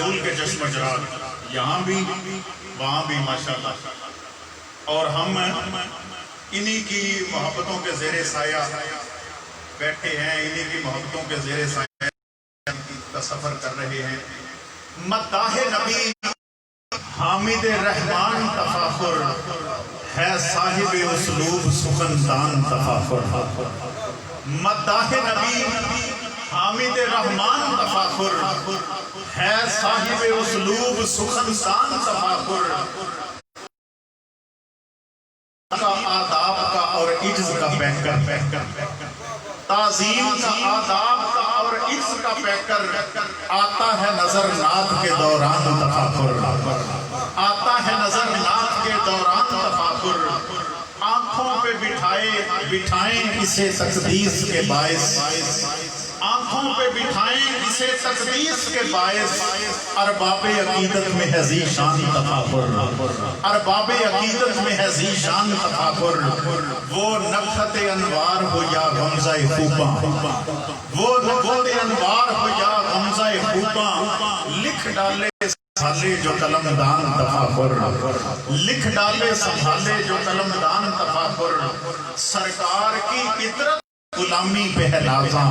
رسول کے چشم چراغ یہاں بھی وہاں بھی ماشاءاللہ، اور ہم انہی کی محبتوں کے زیر سایہ بیٹھے ہیں، انہی کی محبتوں کے زیر سایہ کا سفر کر رہے ہیں۔ مداح نبی حامد رحمان تفاخر ہے، صاحب اسلوب سخندان تفاخر۔ مداح نبی حامد رحمان تفاخر ہے، صاحب اسلوب سخندان تفاخر۔ کا آداب کا اور عجز کا پیکر، تعظیم کا آداب کا اور عجز کا پیکر، آتا ہے نظر نات کے دوران تفاخر، آتا ہے نظر نات کے دوران تفاخر۔ آنکھوں پہ بٹھائیں اسے تقدیس کے باعث، آنکھوں پہ بٹھائیں اسے تقدیس کے باعث، ارباب عقیدت میں ہے ذیشان تفاخر، ارباب عقیدت میں ہے ذیشان تفاخر۔ وہ نکہت انوار ہو یا غمزہ خوباں، وہ نکہت انوار ہو یا غمزہ خوباں، لکھ ڈالے سنبھالے جو قلم دان تفاخر، لکھ ڈالے سنبھالے جو قلم دان تفاخر۔ سرکار کی عطرت غلامی پہ ہے نازاں،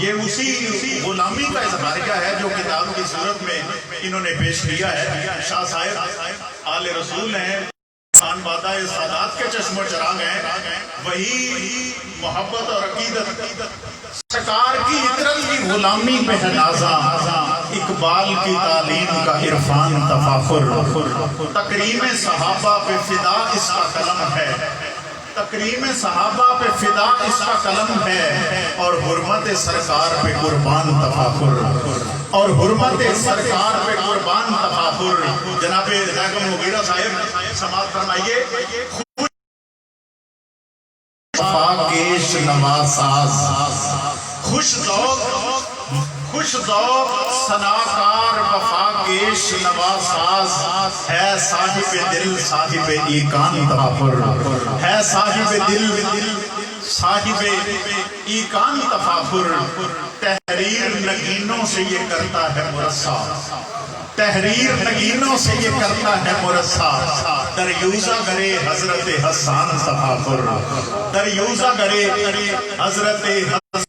یہ اسی غلامی کا اظہاریہ ہے جو کتاب کی صورت میں انہوں نے پیش کیا ہے۔ شاہ صاحب آل رسول ہیں، خان بادہ سادات کے چشم و چراغ ہیں، وہی محبت اور عقیدت۔ سرکار کی عطرت کی غلامی پہ ہے نازاں، اقبال کی تعلیم کا عرفان تفاخر۔ تکریم صحابہ پہ فدا اس کا قلم ہے، تکریم صحابہ پہ فدا اس کا قلم ہے، اور حرمت سرکار پہ قربان تفاخر، اور حرمت سرکار پہ قربان تفاخر۔ جناب زاہد مغیرہ صاحب سماعت فرمائیے۔ وفاکیش نواساز، خوش ذوق ثناکار وفاکیش نواساز، ہے صاحب دل صاحب ایقان تفاخر، ہے صاحب دل صاحب ایقان تفاخر۔ تحریر نگینوں سے یہ کرتا ہے مرصع، تحریر نگینوں سے یہ کرتا ہے مرصع، دریوزہ گرے حضرت حسان تفاخر، دریوزہ گرے حضرت حسان۔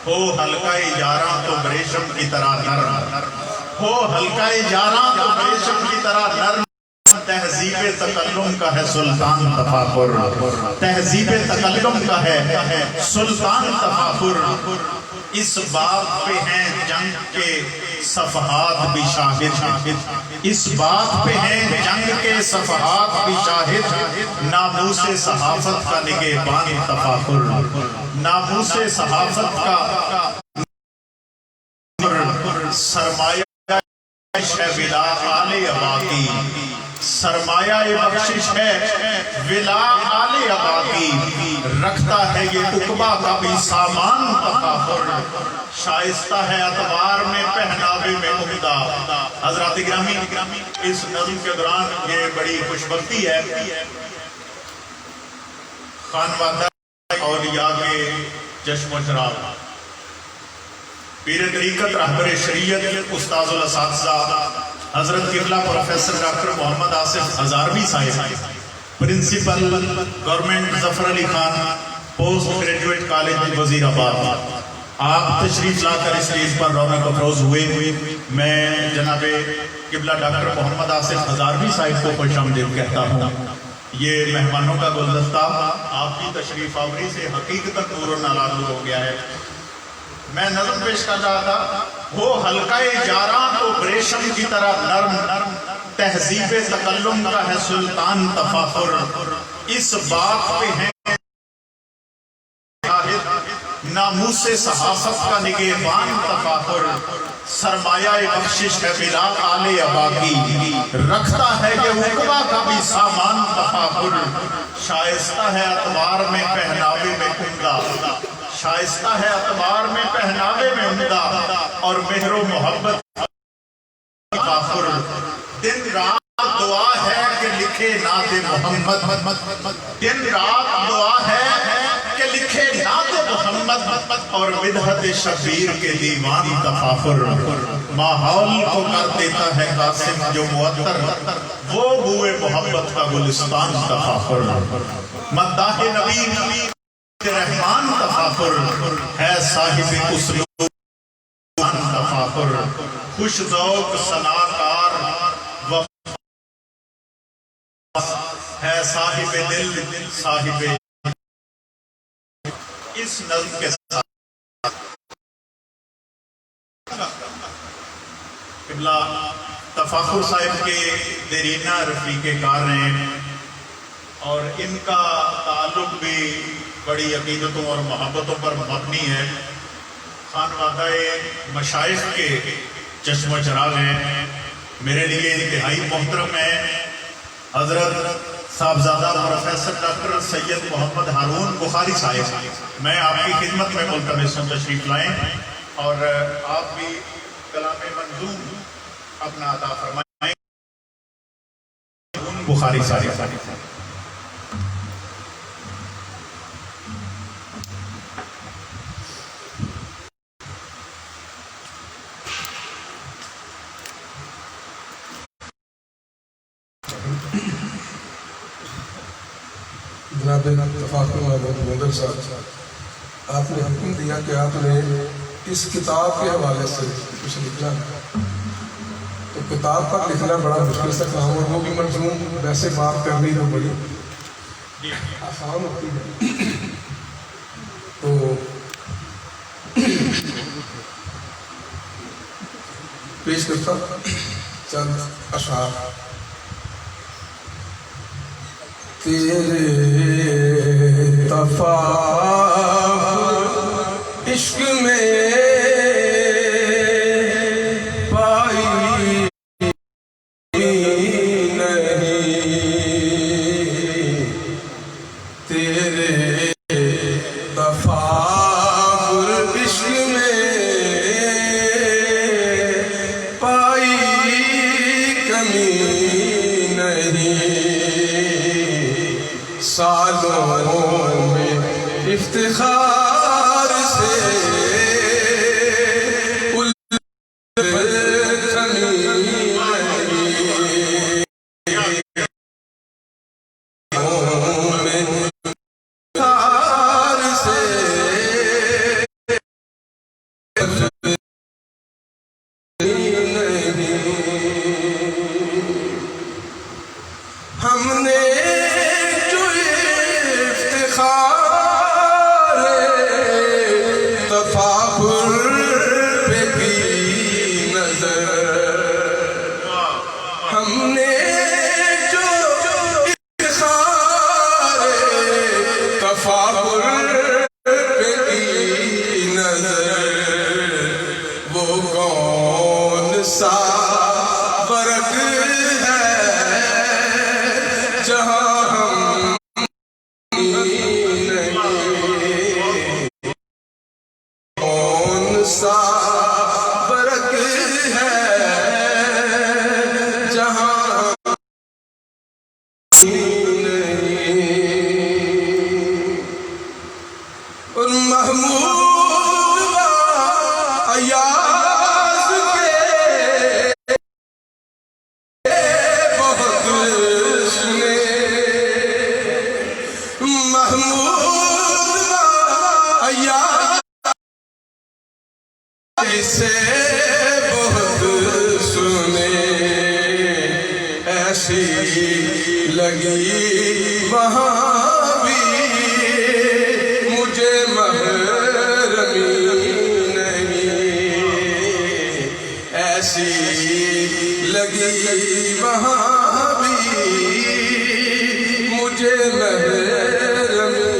ہو حلقہ یاراں تو بریشم کی طرح نرم، ہو حلقہ یاراں تو بریشم کی طرح نرم، تہذیب تکلم کا ہے سلطان تفاخر، تہذیب تکلم کا ہے سلطان تفاخر۔ اس بات پہ ہیں جنگ کے صفحات بھی شاہد، اس بات پہ ہیں جنگ کے صفحات بھی شاہد، ناموس صحافت کا نگہبان تفاخر، ناموس صحافت کا سرمایہ ہے ولا آل ابا کی، سرمایہ بخشش ہے ولا آل ابا کی، رکھتا ہے یہ عقبہ کا بھی سامان تفاخر، شائستہ ہے اتوار میں پہناوے میں عمدہ۔ حضرات گرامی، اس نظم کے دوران یہ بڑی خوشبختی ہے، خانوادہ اولیاء کے چشم و چراغ، پیر طریقت رہبر شریعت استاذ الاساتذہ حضرت قبلہ پروفیسر ڈاکٹر محمد آصف ہزاروی صاحب، پرنسپل گورنمنٹ ظفر Ali Khan post graduate college وزیر آباد، آپ تشریف لا کر اسٹیج پر رونق افروز ہوئے۔ میں جناب قبلہ ڈاکٹر محمد آصف ہزاروی صاحب کو خوش آمدید کہتا ہوں۔ یہ مہمانوں کا گلدستہ آپ کی تشریف آوری سے حقیقت نور و نالار ہو گیا ہے۔ میں نظم پیش کر رہا تھا، وہ حلقہ یاراں تو بریشم کی طرح نرم، تہذیب تکلم کا ہے سلطان تفاخر۔ اس بات پہ ہیں ناموس صحافت کا نگہبان تفاخر، سرمایہ بخشش ہے بلا آل ابا کی، رکھتا ہے یہ عقبہ کا بھی سامان تفاخر، شائستہ ہے اتوار میں پہناوے میں عمدہ، شائستہ ہے اتوار میں پہناوے میں عمدہ، اور مہر و محبت تفاخر۔ دن رات دعا ہے کہ لکھے نعت محمد، دن رات دعا ہے کہ لکھے نعت محمد، محمد اور مدحت شبیر کے دیوان تفاخر، ماحول کو کر دیتا ہے قاسم جو معطر، وہ بوئے محبت کا گلستان تفاخر، مداح نبی رحمان تفاخر، ہے صاحب اسلوب تفاخر، خوش ذوق صنعکار ہے صاحب دل صاحب اس نظم کے ساتھ قبلہ تفاخر صاحب کے دیرینہ رفیق کار ہیں اور ان کا تعلق بھی بڑی عقیدتوں اور محبتوں پر مبنی ہے۔ خانوادہ مشائخ کے چشم و چراغ ہیں، میرے لیے انتہائی محترم ہے حضرت صاحبزادہ پروفیسر ڈاکٹر سید محمد ہارون بخاری صاحب، میں آپ کی خدمت میں ملتمس ہوں تشریف لائیں اور آپ بھی کلام منظوم اپنا عطا فرمائیں۔ بخاری صاحب جناب تفاخر محمد مدر صاحب، آپ نے حکم دیا کہ آپ نے اس کتاب کے حوالے سے کچھ لکھنا ہے، تو کتاب پر لکھنا بڑا مشکل سا کام، اور وہ بھی منظوم ویسے بات کرنی تو بڑی آسان ہوتی ہے، تو پیش کرتا چند اشعار۔ تیرے تفاخر عشق میں پائی نہیں، تیرے تفاخر عشق میں پائی کمی نہیں، سالوں میں افتخار سے ہم نے جو افتخار تفاخر پہ کی نظر، ہم نے جو افتخار تفاخر پہ کی نظر، وہ کون سا فرق ہے جہاں ہم نہیں، کون سا فرق ہے جہاں ہم نہیں، اور محمود و ایاز کے بہت سنے، محمود و ایاز سے بہت سنے، ایسی لگی وہاں بھی مجھے محرمی نہیں، ایسی لگی وہاں بھی مجھے محرمی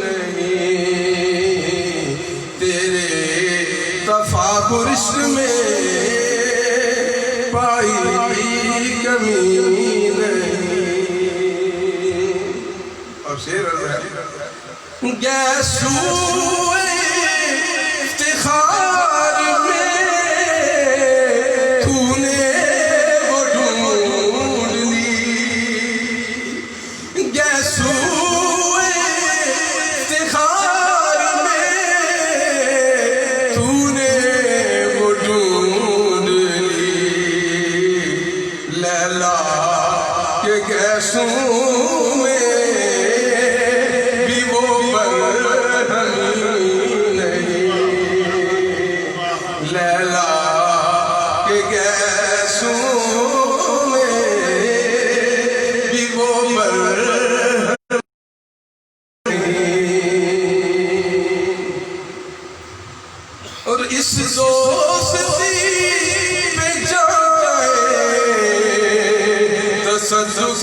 نہیں، تیرے تفاخر عشق میں پائی کمی نہیں، اور شعر گیسوئے افتخار میں تو نے وہ ڈھونڈ لی، گیسوئے افتخار میں گیسوں میں بھی وہ برہمی نہیں، لیلا کے گیسوں میں بھی وہ برہمی، اور اس دوستی پہ جائے تصدق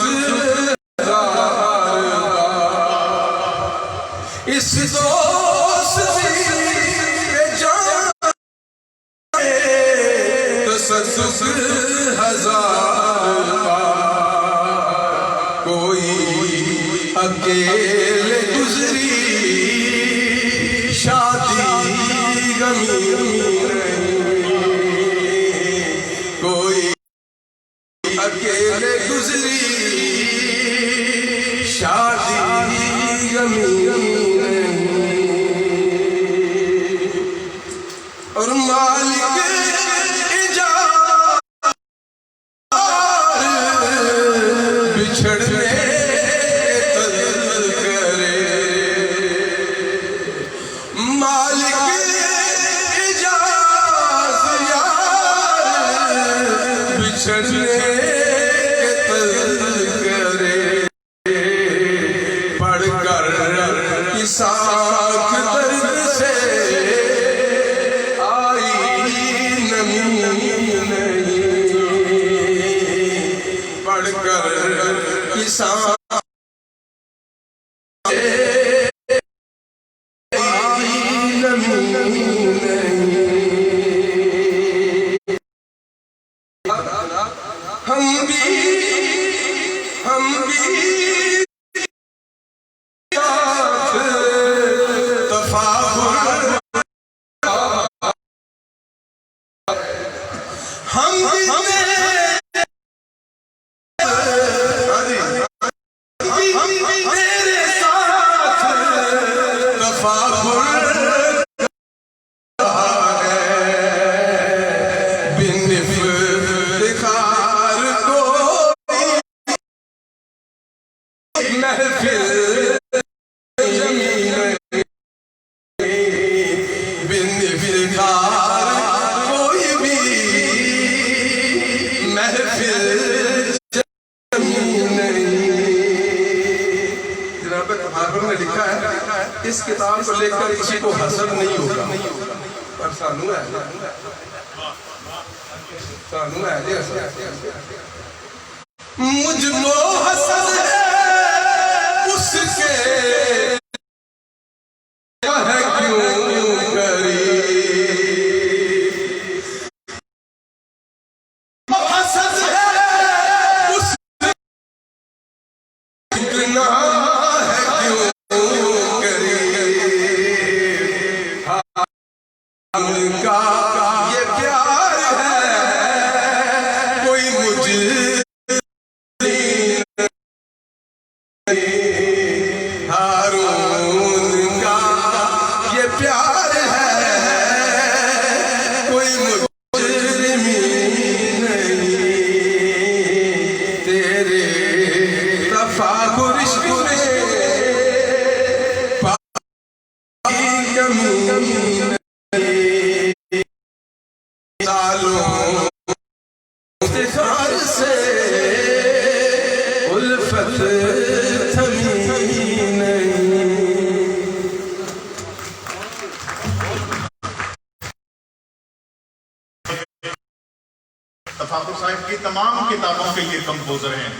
اس دوستی پہ جائے تصدق ہزار بار، کوئی اکیلے گزری شادی غمی نہیں، کوئی اکیلے گزری شادی غمی نہیں، اور مالک ایجاد بچھڑنے تذکرے، مالک اجاز یار بچھڑنے تذکرے، پڑھ کر ساکھ درد سے آئی نمی نہیں، پڑھ کر ساکھ آئی نمی نہیں، ہم بھی میرے ساتھ تفاخر ہے، بن افتخار کو محفل جمی نہیں، بن افتخار کوئی بھی محفل نے لکھا ہے اس کتاب کو لے کر کسی کو حسد نہیں ہوگا، پر سانو ہے مجھ کو حسد ہے اس کے ہے کیوں کری، حسد ہے اس اتنا ہے کیوں ان کا یہ پیار ہے کوئی مجھے ہارون کا یہ پیار ہے کوئی مجرمی نہیں، تیرے تفاخر عشق میں پائی کمی نہیں، افتخار سے الفت تھمی نہیں، تفاخر صاحب کی تمام کتابوں کے یہ کمپوزر ہیں،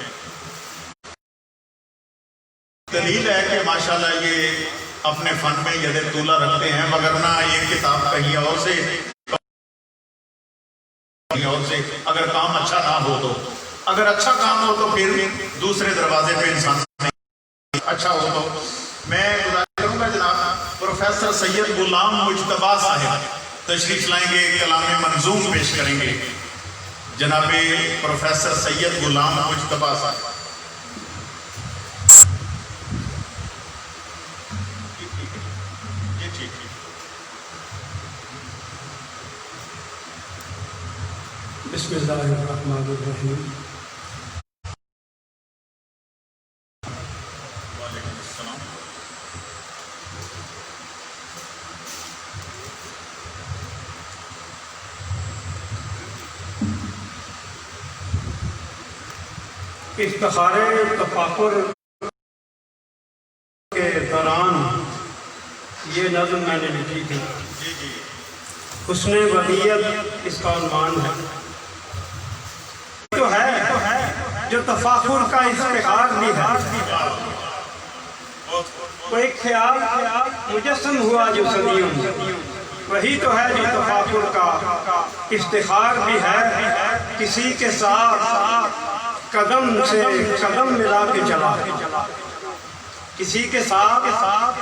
دلیل ہے کہ ماشاءاللہ یہ اپنے فن میں ید طولہ رکھتے ہیں، وگرنہ یہ کتاب کہیں اور سے اگر کام اچھا نہ ہو تو، اگر اچھا کام ہو تو پھر دوسرے دروازے پہ انسان اچھا ہو تو میں گزارش کروں گا جناب پروفیسر سید غلام مجتبیٰ صاحب تشریف لائیں گے، کلام منظوم پیش کریں گے، جناب پروفیسر سید غلام مجتبیٰ صاحب۔ بسم اللہ الرحمن الرحیم۔ افتخار تفاخر کے دوران یہ نظم میں نے لکھی تھی، حسن ودیت اس کا عنوان ہے۔ تو ہے جو تفاخر کا افتخار بھی ہے، وہ ایک خیال مجسم ہوا جو صدیوں میں، وہی تو ہے جو تفاخر کا افتخار بھی ہے، کسی کے ساتھ قدم سے قدم ملا کے چلا، کسی کے ساتھ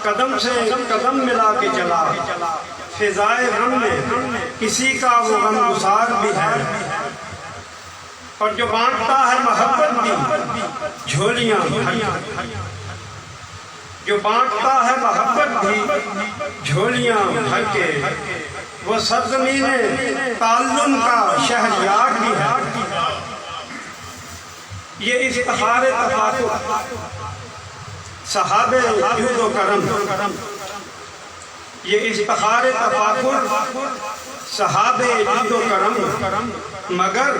قدم سے قدم ملا کے چلا، فضائے غم میں کسی کا وہ غم گسار بھی ہے، اور جو بانٹتا ہے محبت بھی جھولیاں بھر کے، جو بانٹتا ہے محبت بھی جھولیاں بھر کے، وہ سرزمین تعلم کا شہریار بھی ہے۔ یہ افتخار تفاخر صحابہ جود و کرم، یہ افتخار تفاخر صحابہ جود و کرم، مگر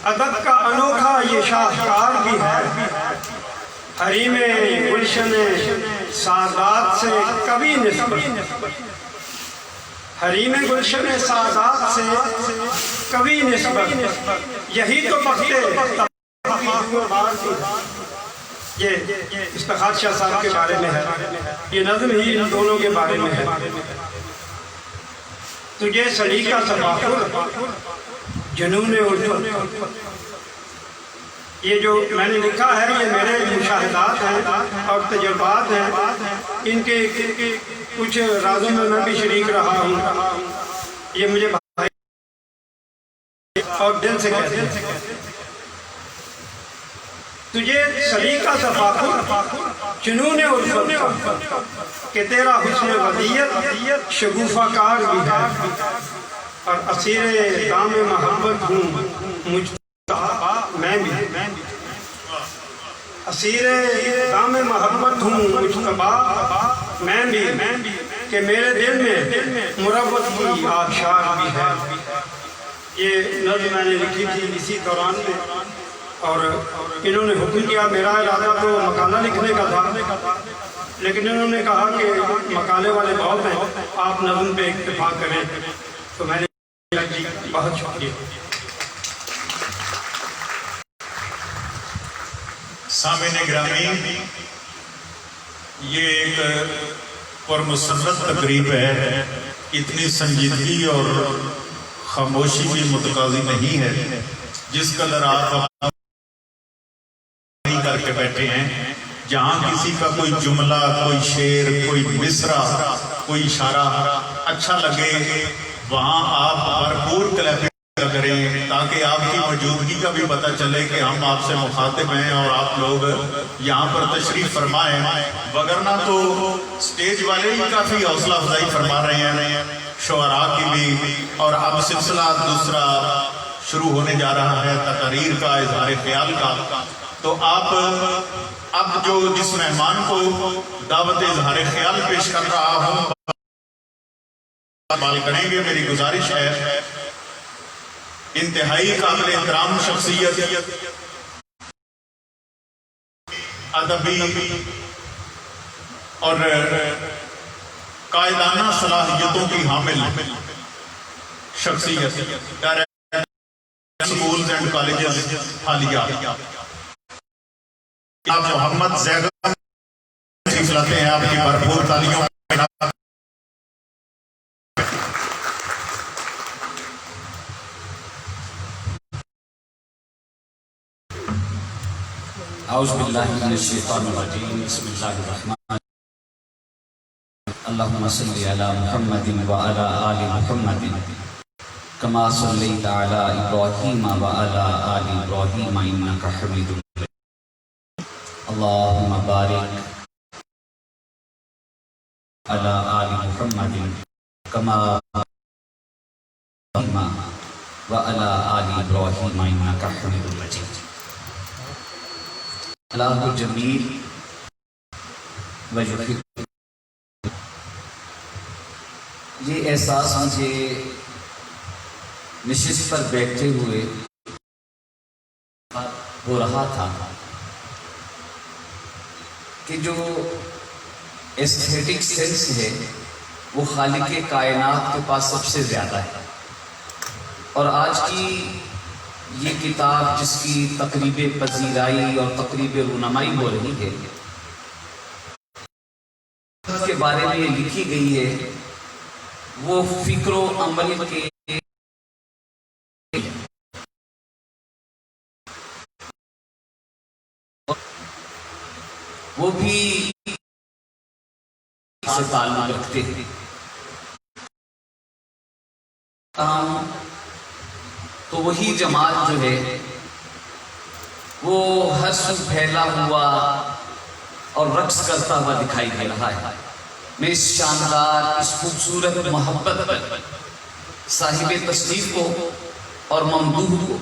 ادب کا انوکھا یہ شاہکار بھی ہے۔ حریم گلشن سعادات سے کبھی نسبت، حریم گلشن سعادات سے کبھی نسبت، یہی تو بخت یہ افتخار شاہ صاحب کے بارے میں ہے، یہ نظم ہی ان دونوں کے بارے میں ہے۔ تجھے سلیقہ تفاخر جنون الفت، یہ جو میں نے لکھا ہے یہ میرے مشاہدات ہیں اور تجربات ہیں، ان کے کچھ رازوں میں میں بھی شریک رہا ہوں، یہ مجھے اور دل سے کہتے ہیں۔ تجھے سلیقہ تفاخر جنون الفت کہ تیرا حسن ودیت شگوفہ کار بھی ہے، اور اسیر دام محبت ہوں مجتبیٰ میں بھی، اسیر دام محبت ہوں مجتبیٰ میں بھی، کہ میرے دل میں مروت کی آبشار بھی ہے۔ یہ نظم میں نے لکھی تھی اسی دوران میں، اور انہوں نے حکم کیا، میرا ارادہ تو مقالہ لکھنے کا تھا، لیکن انہوں نے کہا کہ مقالے والے بہت ہیں، آپ نظم پہ اکتفا کریں، تو میں نے بہت شکریہ۔ سامعین گرامی، یہ ایک پرمسرت تقریب ہے، اتنی سنجیدگی اور خاموشی بھی متقاضی نہیں ہے جس قدر آپ کر کے بیٹھے ہیں۔ جہاں کسی کا کوئی جملہ، کوئی شعر، کوئی مصرع، کوئی اشارہ اچھا لگے، وہاں آپ بھرپور کلیپنگ کریں تاکہ آپ کی موجودگی کا بھی پتہ چلے کہ ہم آپ سے مخاطب ہیں اور آپ لوگ یہاں پر تشریف فرمائیں، وگرنہ تو سٹیج والے ہی کافی حوصلہ افزائی فرما رہے ہیں، شعراء کی بھی، اور اب سلسلہ دوسرا شروع ہونے جا رہا ہے تقاریر کا، اظہار خیال کا۔ تو آپ اب جو جس مہمان کو دعوت اظہار خیال پیش کر رہا ہوں استعمال کریں گے، میری گزارش ہے، انتہائی قابل احترام شخصیت، ادبی اور قائدانہ صلاحیتوں کی حامل شخصیت، ڈائریکٹر سکولز اینڈ کالجز حالیہ، آپ محمد زیدان تشریف لاتے ہیں، آپ کی بھرپور تالیوں اعوذ باللہ من الشیطان الرجیم، بسم اللہ الرحمن اللہم صلی علی محمد وعلی آل محمد کما صلیت علی ابراہیم وعلی آل ابراہیم انک حمید مجید، اللہم بارک علی آل محمد کما وعلی آل ابراہیم انک حمید مجید۔ اللہ الجمیل وجہ یہ احساس مجھے نشست پر بیٹھے ہوئے ہو رہا تھا کہ جو ایستھیٹک سینس ہے وہ خالق کائنات کے پاس سب سے زیادہ ہے، اور آج کی یہ کتاب جس کی تقریب پذیرائی اور تقریب رونمائی ہو رہی ہے کے بارے میں لکھی گئی ہے، وہ فکر و عمل کے وہ بھی سے تعلق رکھتے ہیں۔ تو وہی جماعت جو ہے وہ ہر سو پھیلا ہوا اور رقص کرتا ہوا دکھائی دے رہا ہے۔ میں اس شاندار، اس خوبصورت محبت پر صاحب تصنیف کو اور ممدوح کو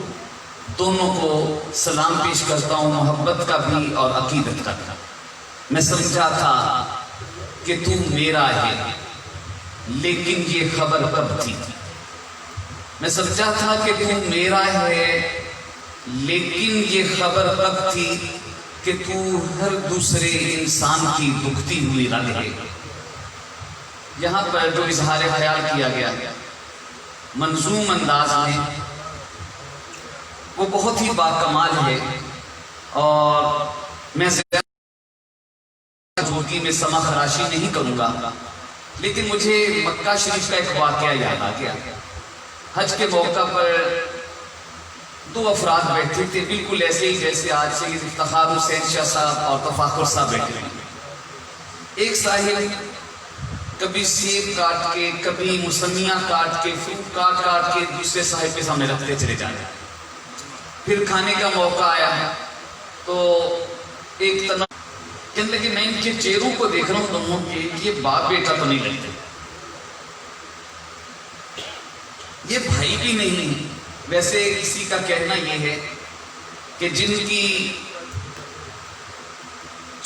دونوں کو سلام پیش کرتا ہوں، محبت کا بھی اور عقیدت کا بھی۔ میں سمجھا تھا کہ تو میرا ہے، لیکن یہ خبر کب تھی؟ میں سمجھا تھا کہ تو میرا ہے، لیکن یہ خبر کب تھی کہ تو ہر دوسرے انسان کی دکھتی ہوئی رگ ہے۔ یہاں پر جو اظہار خیال کیا گیا منظوم انداز میں، وہ بہت ہی باکمال ہے، اور میں جھوٹی میں سما خراشی نہیں کروں گا، لیکن مجھے مکہ شریف کا ایک واقعہ یاد آ گیا۔ حج کے موقع پر دو افراد بیٹھے تھے، بالکل ایسے ہی جیسے آج سید افتخار حسین شاہ صاحب اور تفاخر صاحب بیٹھے ہیں۔ ایک صاحب کبھی سیب کاٹ کے، کبھی موسمیاں کاٹ کے، فروٹ کاٹ کاٹ کے دوسرے صاحب کے سامنے رکھتے چلے جاتے۔ پھر کھانے کا موقع آیا تو ایک تنوع کہنے لگے میں ان کے چہروں کو دیکھ رہا ہوں دونوں کے، یہ باپ بیٹا تو نہیں لگتے، یہ بھائی بھی نہیں ہے۔ ویسے کسی کا کہنا یہ ہے کہ جن کی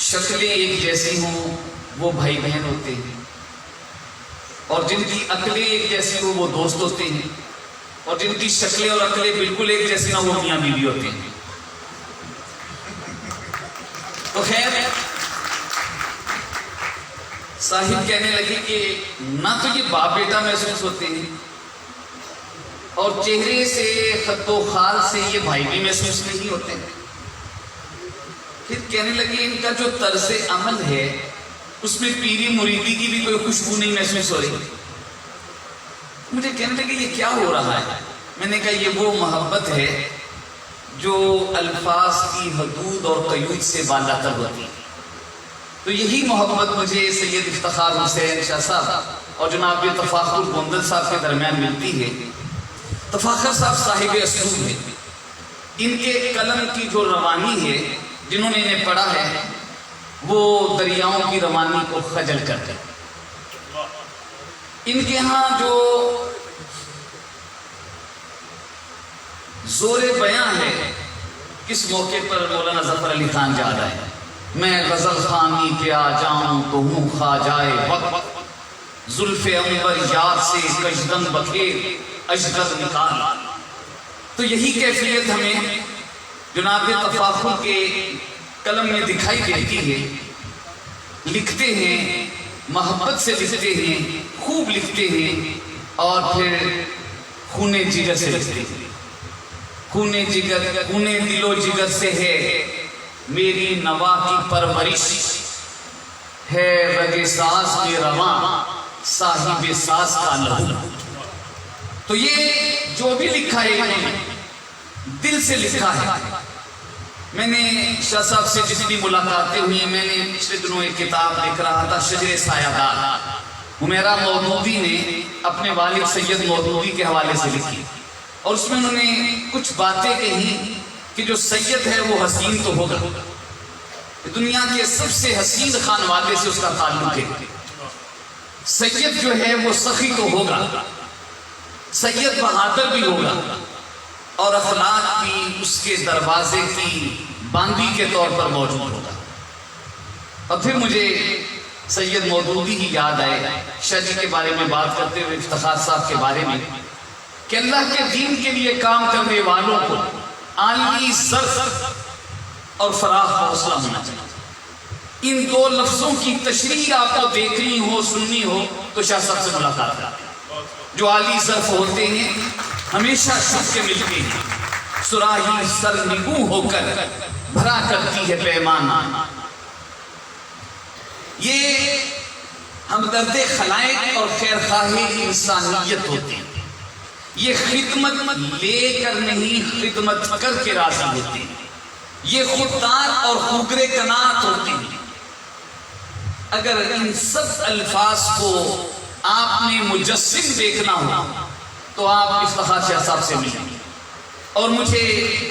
شکلیں ایک جیسی ہوں وہ بھائی بہن ہوتے ہیں، اور جن کی عقلیں ایک جیسی ہوں وہ دوست ہوتے ہیں، اور جن کی شکلیں اور عقلیں بالکل ایک جیسی نہ وہ میاں بیوی ہوتے ہیں۔ تو خیر صاحب کہنے لگے کہ نہ تو یہ باپ بیٹا محسوس ہوتے ہیں، اور چہرے سے، خط و خال سے یہ بھائی بھی محسوس نہیں ہوتے۔ پھر کہنے لگے ان کا جو طرز عمل ہے اس میں پیری مریدی کی بھی کوئی خوشبو نہیں محسوس ہو رہی۔ مجھے کہنے لگے یہ کیا ہو رہا ہے؟ میں نے کہا یہ وہ محبت ہے جو الفاظ کی حدود اور قیود سے بالاتر ہوتی ہے۔ تو یہی محبت مجھے سید افتخار حسین شاہ صاحب اور جناب تفاخر گوندل صاحب کے درمیان ملتی ہے۔ تفاخر صاحب صاحب اسلوب ہیں، ان کے قلم کی جو روانی ہے، جنہوں نے انہیں پڑھا ہے وہ دریاؤں کی روانی کو خجل کرتے ہیں۔ ان کے ہاں جو زور بیاں ہے، کس موقع پر مولانا ظفر علی خان جا رہا ہے، میں غزل خوانی کے آ جاؤں تو ہوں خواجائے وقت، زلف عنبر یاد سے کشدن بکھیر اجدر نکال۔ تو یہی کیفیت ہمیں جناب تفاخر کے قلم میں دکھائی دیتی ہے۔ لکھتے ہیں، محبت سے لکھتے ہیں، خوب لکھتے ہیں، اور پھر خون جگر سے لکھتے ہیں۔ خون جگر، خون دل و جگر سے ہے میری نوا کی پرورش، ہے رگ ساز میں رواں صاحب ساز کا لہو۔ تو یہ جو بھی لکھا ہے انہوں نے دل سے لکھا ہے۔ میں نے شاہ صاحب سے جتنی ملاقاتیں ہوئی ہیں، میں نے پچھلے دنوں ایک کتاب دیکھ رہا تھا، شجر سایہ دار، حمیرہ مودودی نے اپنے والد سید مودودی کے حوالے سے لکھی، اور اس میں انہوں نے کچھ باتیں کہی کہ جو سید ہے وہ حسین تو ہوگا، دنیا کے سب سے حسین خانوادے سے اس کا تعلق ہے، سید جو ہے وہ سخی تو ہوگا، سید بہادر بھی ہوگا، اور اخلاق بھی اس کے دروازے کی باندی کے طور پر موجود ہوگا۔ اور پھر مجھے سید مودودی ہی یاد آئے، شاہ جی کے بارے میں بات کرتے ہوئے افتخار صاحب کے بارے میں، کہ اللہ کے دین کے لیے کام کرنے والوں کو عالی ظرف اور فراخ حوصلہ ہونا چاہیے. ان دو لفظوں کی تشریح آپ کو دیکھنی ہو سننی ہو تو شاہ صاحب سے ملاقات کریں. جو عالی ظرف ہوتے ہیں ہمیشہ شب کے ملتے ہیں. سراہی سرنگوں ہو کر بھرا کرتی ہے پیمانہ. یہ ہمدرد خلائق اور خیرخواہ انسانیت ہوتے ہیں. یہ خدمت لے کر نہیں خدمت کر کے راضی ہوتے ہیں. یہ خوددار اور خوگر قناعت ہوتے ہیں. اگر ان سب الفاظ کو آپ نے مجسم دیکھنا ہو تو آپ افتخار شاہ صاحب سے ملیں گے. اور مجھے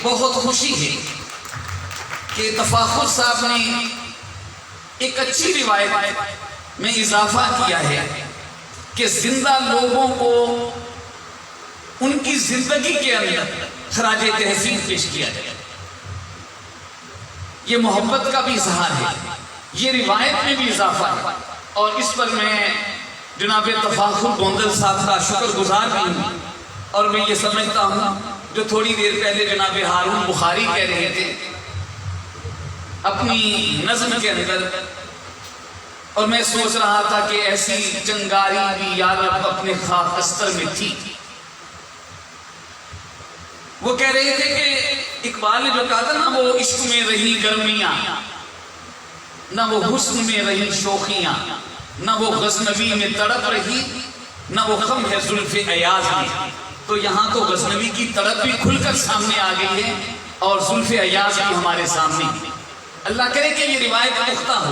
بہت خوشی ہے کہ تفاخر صاحب نے ایک اچھی روایت میں اضافہ کیا ہے کہ زندہ لوگوں کو ان کی زندگی کے اندر خراج تحسین پیش کیا جائے. یہ محبت کا بھی اظہار ہے. یہ روایت میں بھی اضافہ ہے. اور اس پر میں جناب تفاخر گوندل صاحب کا شکر گزار بھی ہوں. اور میں یہ سمجھتا ہوں جو تھوڑی دیر پہلے جناب ہارون بخاری کہہ رہے تھے اپنی نظم کے اندر، اور میں سوچ رہا تھا کہ ایسی چنگاری بھی یا رب اپنے خاک استر میں تھی. وہ کہہ رہے تھے کہ اقبال نے جو کہا تھا نا، وہ عشق میں رہی گرمیاں، نہ وہ حسن میں رہی شوخیاں، نہ وہ غزنوی میں تڑپ رہی، نہ وہ غم ہے زلف ایاز میں. تو یہاں تو غزنوی کی تڑپ بھی کھل کر سامنے آ گئی ہے اور زلف ایاز بھی ہمارے سامنے. اللہ کرے کہ یہ روایت پختہ ہو.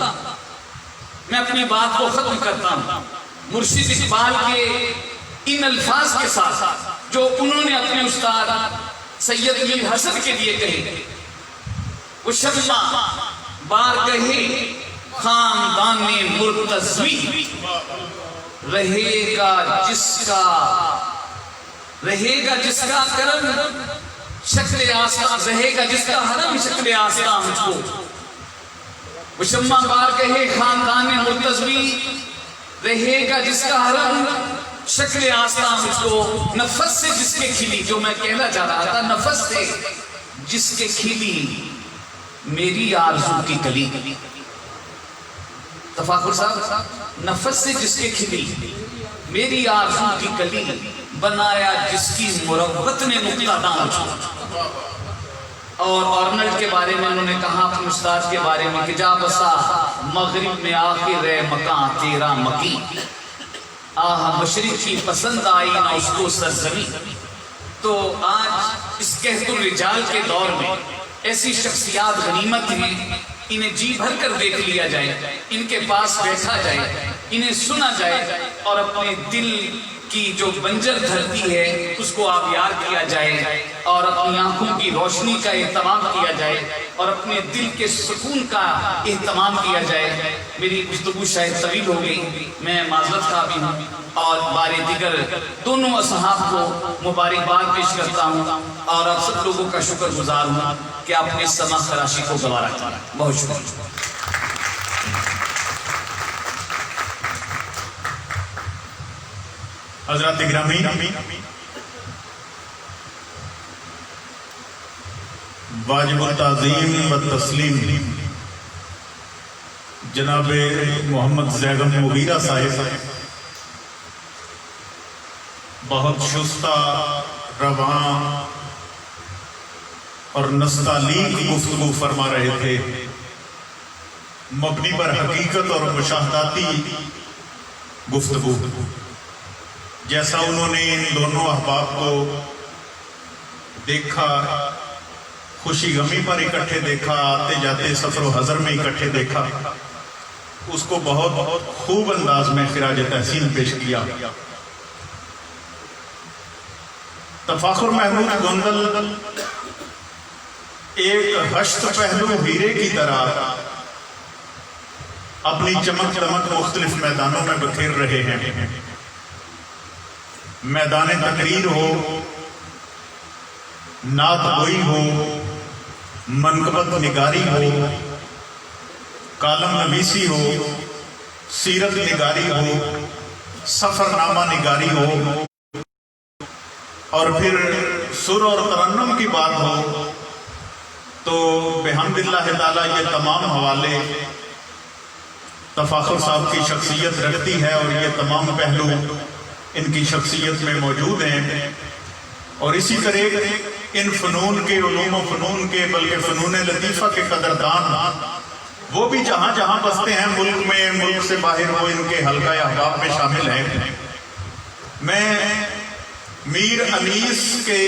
میں اپنی بات کو ختم کرتا ہوں مرشد اقبال کے ان الفاظ کے ساتھ جو انہوں نے اپنے استاد سید علی حسن کے لیے کہے. وہ شمع بار کہے خاندان مرتضوی، رہے گا جس کا کرم شکل آسان، رہے گا جس کا حرم شکل آسان مجھ کو. وہ شمع بار کہے خاندان مرتضوی، رہے گا جس کا حرم شکل آسان مجھ کو. نفس سے جس کے کھلی، جو میں کہنا چاہ رہا تھا، نفس سے جس کے کھلی میری آرزو کی کلی. تفاخر صاحب، نفس سے جس کے کھلی میری آرزو کی کلی، بنایا جس کی مروت نے نقطہ دام چھوڑا. اور آرنلڈ کے بارے میں انہوں نے کہا اپنے استاد کے بارے میں کہ جا بسا مغرب میں آخر ہے مکان تیرا مکی، آہ مشرق کی پسند آئی نہ اس کو سرزمین. تو آج اس کہت الرجال کے دور میں ایسی شخصیات غنیمت ہیں. انہیں جی بھر کر دیکھ لیا جائے، ان کے پاس بیٹھا جائے، انہیں سنا جائے، اور اپنے دل کی جو بنجر دھرتی ہے اس کو آبیار کیا جائے، اور اپنی آنکھوں کی روشنی کا اہتمام کیا جائے، اور اپنے دل کے سکون کا اہتمام کیا جائے. میری گفتگو شاید طویل ہو گئی، میں معذرت خواہ بھی ہوں، اور بار دیگر دونوں اصحاب کو مبارکباد پیش کرتا ہوں، اور آپ سب لوگوں کا شکر گزار ہوں کہ آپ نے سما خراشی کو گوارا کیا. بہت شکریہ. حضرات گرامی، واجب التعظیم و تسلیم جناب محمد زیغم مغیرہ صاحب بہت شستہ، رواں اور نستعلیق گفتگو فرما رہے تھے، مبنی پر حقیقت اور مشاہداتی گفتگو. جیسا انہوں نے ان دونوں احباب کو دیکھا، خوشی غمی پر اکٹھے دیکھا، آتے جاتے سفر و حضر میں اکٹھے دیکھا، اس کو بہت خوب انداز میں خراج تحسین پیش کیا. تفاخر محمود گوندل ایک ہشت پہلو ہیرے کی طرح اپنی چمک دمک مختلف میدانوں میں بکھیر رہے ہیں. میدان تقریر ہو، نعت گوئی ہو، منقبت نگاری ہو، کالم نویسی ہو، سیرت نگاری ہو، سفر نامہ نگاری ہو، اور پھر سر اور ترنم کی بات ہو تو بحمداللہ تعالی یہ تمام حوالے تفاخر صاحب کی شخصیت رکھتی ہے اور یہ تمام پہلو ان کی شخصیت میں موجود ہیں. اور اسی طرح ان فنون کے، علوم و فنون کے، بلکہ فنون لطیفہ کے قدردان وہ بھی جہاں جہاں بستے ہیں ملک میں، ملک سے باہر، وہ ان کے حلقہ احباب میں شامل ہیں. میں میر انیس کے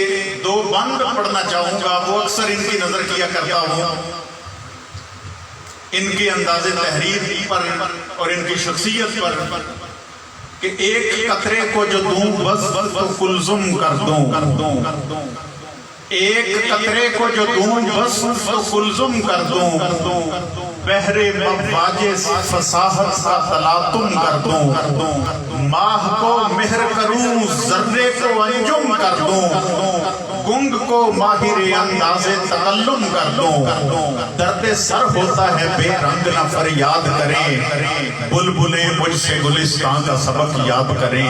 2 بند پڑھنا چاہوں گا. وہ اکثر ان کی نظر کیا کرتا ہوں، ان کے انداز تحریر پر اور ان کی شخصیت پر، کہ ایک قطرے کو جو دوں بس تو کلزم کر دوں، ایک قطرے کو جو دوں بس تو کلزم کر دوں، بحر مواج فصاحت کا تلاطم کر دوں، ماہ کو مہر کروں ذرے کو انجم کر دوں، گنگ کو ماہر انداز تکلم کر دوں، درد سر ہوتا ہے بے رنگ نہ فریاد کریں، بلبلیں مجھ سے گلستان کا سبق یاد کریں.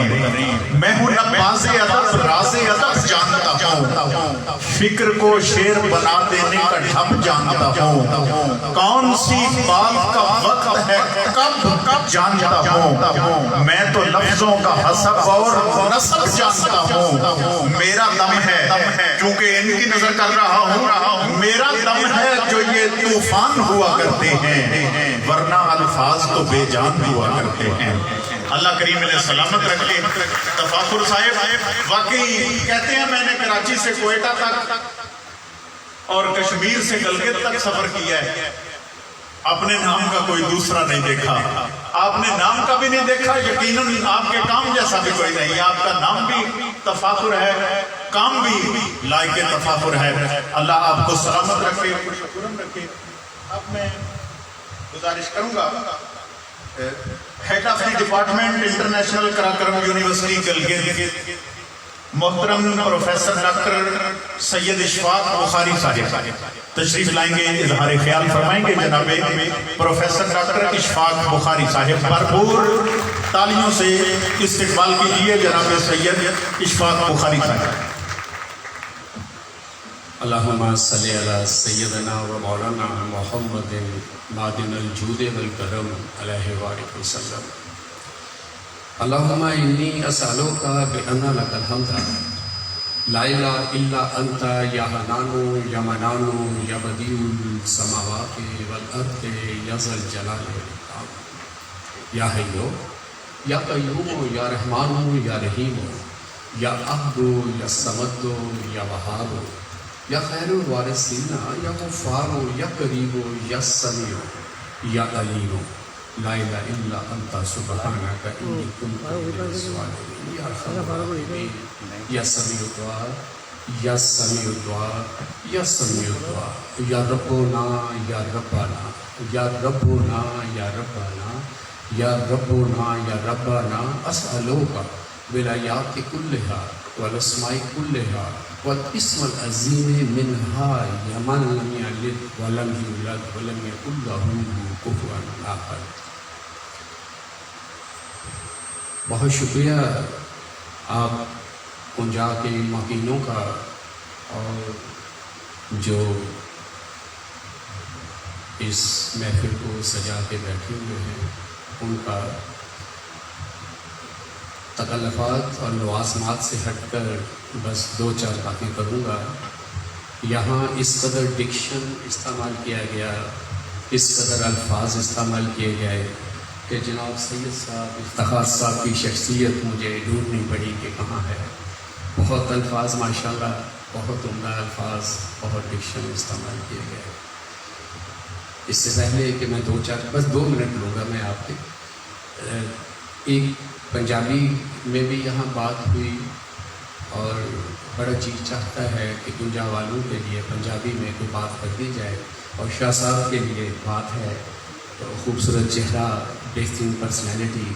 میں ہوں نباز ادب راز ادب جانتا ہوں، فکر کو شعر بنا دینے کا ڈھب جانتا ہوں، کون سی بات کا وقت ہے کب جانتا ہوں، میں تو لفظوں کا حسب اور نسب جانتا ہوں، میرا دم ہے کیونکہ ان کی نظر کر رہا ہوں، میرا دم ہے جو یہ طوفان ہوا کرتے ہیں، ورنہ الفاظ تو بے جان ہوا کرتے ہیں. اللہ کریم علیہ سلامت رکھے. تفاخر صاحب واقعی کہتے ہیں میں نے کراچی سے کوئٹہ تک اور کشمیر سے گلگت تک سفر کیا ہے، اپنے نام کا کوئی دوسرا نہیں دیکھا. آپ نے نام کا بھی نہیں دیکھا، یقیناً آپ کے کام جیسا بھی کوئی نہیں. آپ کا نام بھی تفاخر ہے، کام بھی لائق تفاخر ہے. اللہ آپ کو سلامت رکھے، خوشخرم رکھے. اب میں گزارش کروں گا head of the department international Karakoram university Gilgit محترم پروفیسر ڈاکٹر سید اشفاق بخاری صاحب تشریف لائیں گے، اظہار خیال فرمائیں گے. جناب پروفیسر ڈاکٹر اشفاق بخاری صاحب بھرپور تالیوں سے استقبال کیجیے جناب سید اشفاق بخاری صاحب. اللہم صلی علی سیدنا و مولانا محمد معدن الجود والکرم علیہ وآلہ وسلم. اللہم انی اسألوک بأن لک الحمد لا الہ الا انت یا حنانو یا منانو یا بدیع السماوات والارض یا ذا الجلال والاکرام. یا حیو یا قیوم یا رحمانو یا رحیمو یا احدو یا صمدو یا وہابو یا خیر الوارثین یا غفارو یا قریبو یا سمیع یا علیم. لا الہ الا انت سبحانک انی کنت من الظالمین. یا ارحم الراحمین یا سمیع الدعاء یا سمیع الدعاء یا سمیع الدعاء. یا ربنا یا ربنا یا ربنا یا ربنا یا ربنا یا ربنا اسألوک بالآیات کلہا والاسماء کلہا والاسم العظیم منہا یا من لم یلد ولم یولد ولم یکن لہ کفوا احد. بہت شکریہ آپ کنجا کے مکینوں کا، اور جو اس محفل کو سجا کے بیٹھے ہوئے ہیں ان کا. تکلفات اور لوازمات سے ہٹ کر بس 2-4 باتیں کروں گا. یہاں اس قدر ڈکشن استعمال کیا گیا، اس قدر الفاظ استعمال کیے گئے کہ جناب سید صاحب افتخار صاحب کی شخصیت مجھے ڈھونڈنی پڑی کہ کہاں ہے. بہت الفاظ ماشاءاللہ، بہت عمدہ الفاظ، بہت ڈکشن استعمال کیے گئے. اس سے پہلے کہ میں 2 منٹ لوں گا میں آپ کے، ایک پنجابی میں بھی یہاں بات ہوئی اور بڑا جی چاہتا ہے کہ کنجا والوں کے لیے پنجابی میں کوئی بات کر دی جائے، اور شاہ صاحب کے لیے بات ہے تو خوبصورت چہرہ، بہترین پرسنالٹی،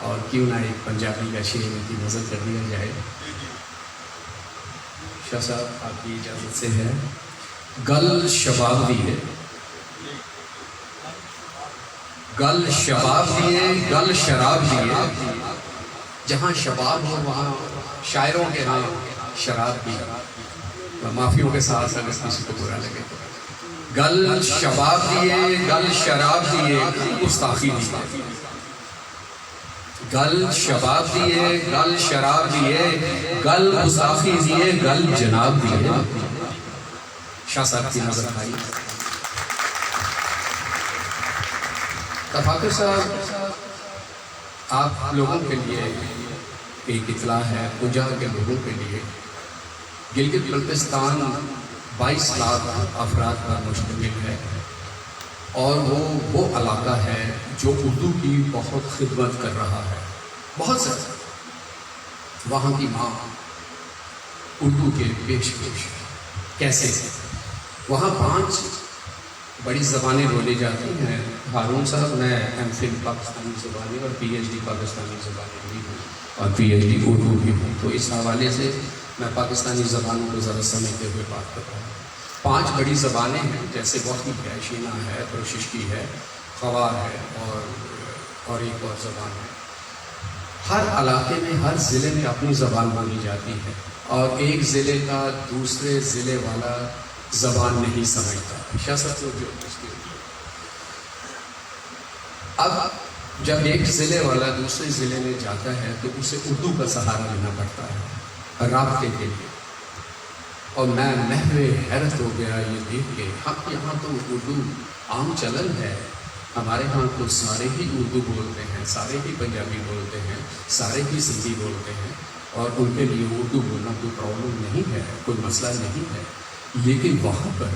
اور کیوں نہ ایک پنجابی کا شعر ان کی نظر کر دیا جائے. شاہ صاحب آپ کی اجازت سے ہے. گل شباب دیے، گل شباب دیے، گل شراب دیے. جہاں شباب ہو وہاں شاعروں کے ہاں شراب کی، معافیوں کے ساتھ اگر کسی کو برا لگے تو، گل شباب دیے، گل شراب دیے، گستاخی دیے، گل شباب دیے، گل شراب دیے، گل گستاخی دیے، گل جناب دیے. شاہ صاحب کی نظر آئی. تفاکر صاحب، آپ لوگوں کے لیے ایک اطلاع ہے، پنجاب کے لوگوں کے لیے گلگت بلتستان 22 لاکھ افراد پر مشتمل ہے، اور وہ علاقہ ہے جو اردو کی بہت خدمت کر رہا ہے، بہت زیادہ. وہاں کی ماں اردو کے پیش کیسے؟ وہاں 5 بڑی زبانیں بولی جاتی ہیں. ہارون صاحب، میں ایم فل پاکستانی زبانیں اور پی ایچ ڈی پاکستانی زبانیں بھی ہوں اور پی ایچ ڈی اردو بھی ہوں، تو اس حوالے سے میں پاکستانی زبانوں کو ذرا سمجھتے ہوئے بات کر رہا ہوں. 5 بڑی زبانیں ہیں، جیسے وقتی ہے، شینا ہے، پرششکی ہے، خوار ہے، اور ایک اور زبان ہے. ہر علاقے میں، ہر ضلع میں اپنی زبان بولی جاتی ہے، اور ایک ضلع کا دوسرے ضلع والا زبان نہیں سمجھتا. شاہ صاحب جو اس کی، اب جب ایک ضلع والا دوسرے ضلع میں جاتا ہے تو اسے اردو کا سہارا لینا پڑتا ہے رابطے کے لیے. اور میں محو حیرت ہو گیا یہ دیکھ کے، ہم یہاں تو اردو عام چلن ہے، ہمارے ہاں تو سارے ہی اردو بولتے ہیں، سارے ہی پنجابی بولتے ہیں، سارے ہی سندھی بولتے ہیں، اور ان کے لیے اردو بولنا کوئی پرابلم نہیں ہے، کوئی مسئلہ نہیں ہے. لیکن وہاں پر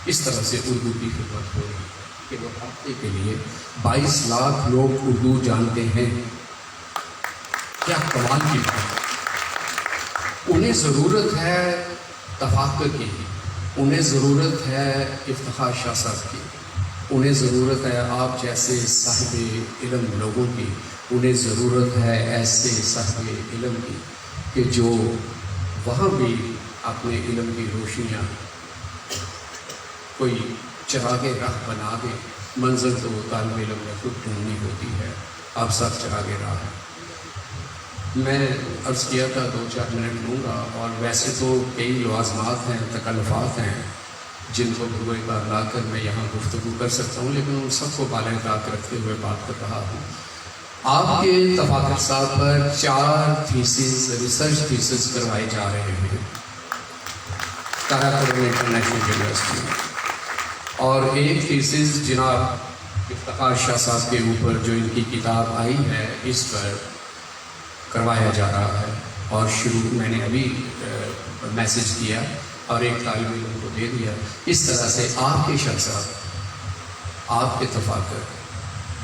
اس طرح سے اردو کی خدمت ہو رہی ہے کہ وہ ہفتے کے لیے 22 لاکھ لوگ اردو جانتے ہیں. کیا کمال کی بات ہے. انہیں ضرورت ہے تفاکر کی، انہیں ضرورت ہے افتخار شاہ صاحب کی، انہیں ضرورت ہے آپ جیسے صاحب علم لوگوں کی، انہیں ضرورت ہے ایسے صاحب علم کی کہ جو وہاں بھی اپنے علم کی روشنیاں کوئی چراغ راہ بنا دے. منزل تو طالب علم نے خود ڈھونڈنی ہوتی ہے، آپ سب چراغ راہ ہیں. میں عرض کیا تھا 2-4 منٹ لوں گا، اور ویسے تو کئی لوازمات ہیں، تکلفات ہیں جن کو بروئے بار لا کر میں یہاں گفتگو کر سکتا ہوں، لیکن ان سب کو بالانتاق رکھتے ہوئے بات کر رہا ہوں. آپ کے تفاکر صاحب پر 4 تھیسز، ریسرچ تھیسز کروائے جا رہے ہیں کراکرم انٹرنیشنل یونیورسٹی میں، اور ایک تھیسز جناب افتخار شاہ صاحب کے اوپر جو ان کی کتاب آئی ہے اس پر کروایا جا رہا ہے. اور شروع میں نے ابھی میسج کیا اور ایک طالب علم کو دے دیا. اس طرح سے آپ کے شاہ صاحب، آپ کے تفاکر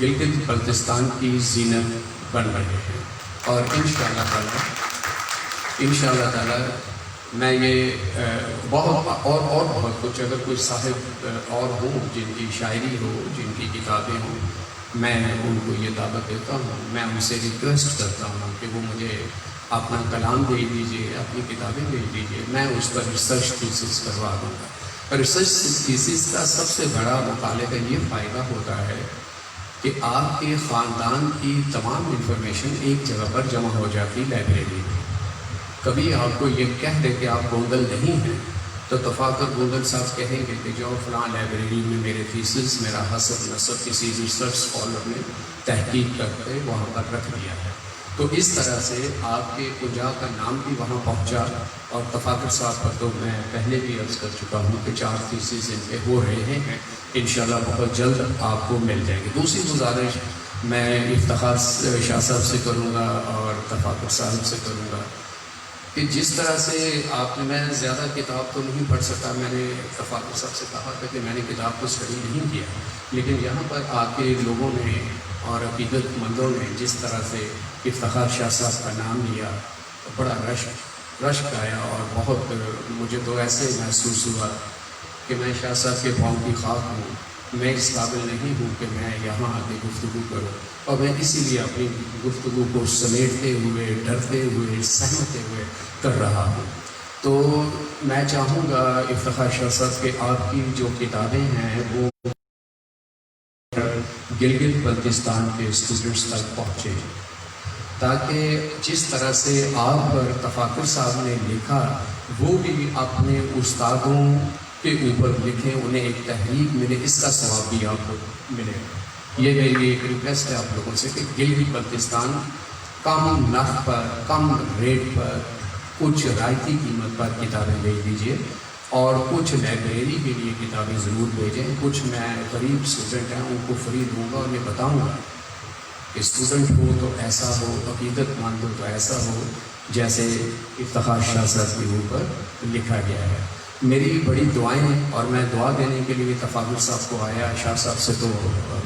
گلگت بلتستان کی زینت بن رہے ہیں. اور انشاءاللہ تعالی میں یہ بہت اور بہت کچھ، اگر کوئی صاحب اور ہوں جن کی شاعری ہو، جن کی کتابیں ہوں، میں ان کو یہ دعوت دیتا ہوں. میں ان سے ریکویسٹ کرتا ہوں کہ وہ مجھے اپنا کلام دے دیجیے، اپنی کتابیں دے دیجیے، میں اس پر ریسرچ تھیسس کروا دوں گا. ریسرچ تھیسس کا سب سے بڑا مطالعے کا یہ فائدہ ہوتا ہے کہ آپ کے خاندان کی تمام انفارمیشن ایک جگہ پر جمع ہو جاتی لائبریری میں. کبھی آپ کو یہ کہہ دے کہ آپ گونگل نہیں ہیں تو تفاکر گونگل صاحب کہیں گے کہ جو فلاں لائبریری میں میرے تھیسس، میرا حسب نسب کسی ریسرچ اسکالر نے تحقیق کر کے وہاں پر رکھ دیا ہے. تو اس طرح سے آپ کے پنجاب کا نام بھی وہاں پہنچا. اور تفاکر صاحب پر تو میں پہلے بھی عرض کر چکا ہوں کہ 4 تھیسس ان کے ہو رہے ہیں، انشاءاللہ بہت جلد آپ کو مل جائیں گے. دوسری گزارش میں افتخار شاہ صاحب سے کروں گا اور تفاکر صاحب سے کروں گا کہ جس طرح سے آپ نے، میں زیادہ کتاب تو نہیں پڑھ سکتا، میں نے تفاکر صاحب سے کہا تھا کہ میں نے کتاب کو اسٹڈی نہیں کیا، لیکن یہاں پر آ کے لوگوں نے اور عقیدت مندوں نے جس طرح سے افتخار شاہ صاحب کا نام لیا، بڑا رشک آیا. اور بہت مجھے تو ایسے محسوس ہوا کہ میں شاہ صاحب کے پاؤں کی خاک ہوں، میں اس قابل نہیں ہوں کہ میں یہاں آ کے گفتگو کروں. اور میں اسی لیے اپنی گفتگو کو سمیٹتے ہوئے، ڈرتے ہوئے، سہمتے ہوئے کر رہا ہوں. تو میں چاہوں گا افتخار شاہ صاحب کہ آپ کی جو کتابیں ہیں وہ گلگت بلتستان کے اسٹوڈنٹس تک پہنچے. تاکہ جس طرح سے آپ پر تفاکر صاحب نے لکھا وہ بھی اپنے استادوں کے اوپر لکھیں، انہیں ایک تحریک ملے، اس کا ثواب بھی آپ کو ملے۔ یہ میری ایک ریکویسٹ ہے آپ لوگوں سے کہ گلگی بلتستان کم نرخ پر، کم ریٹ پر، کچھ رعایتی قیمت پر کتابیں بھیج دیجیے، اور کچھ لائبریری کے لیے کتابیں ضرور بھیجیں۔ کچھ میں غریب اسٹوڈنٹ ہیں ان کو فری دوں گا اور میں بتاؤں گا کہ اسٹوڈنٹ ہو تو ایسا ہو، عقیدت مند ہو تو ایسا ہو جیسے افتخار شاہ صاحب کے اوپر لکھا گیا ہے۔ میری بڑی دعائیں ہیں، اور میں دعا دینے کے لیے تفاضل صاحب کو آیا۔ شاہ صاحب سے تو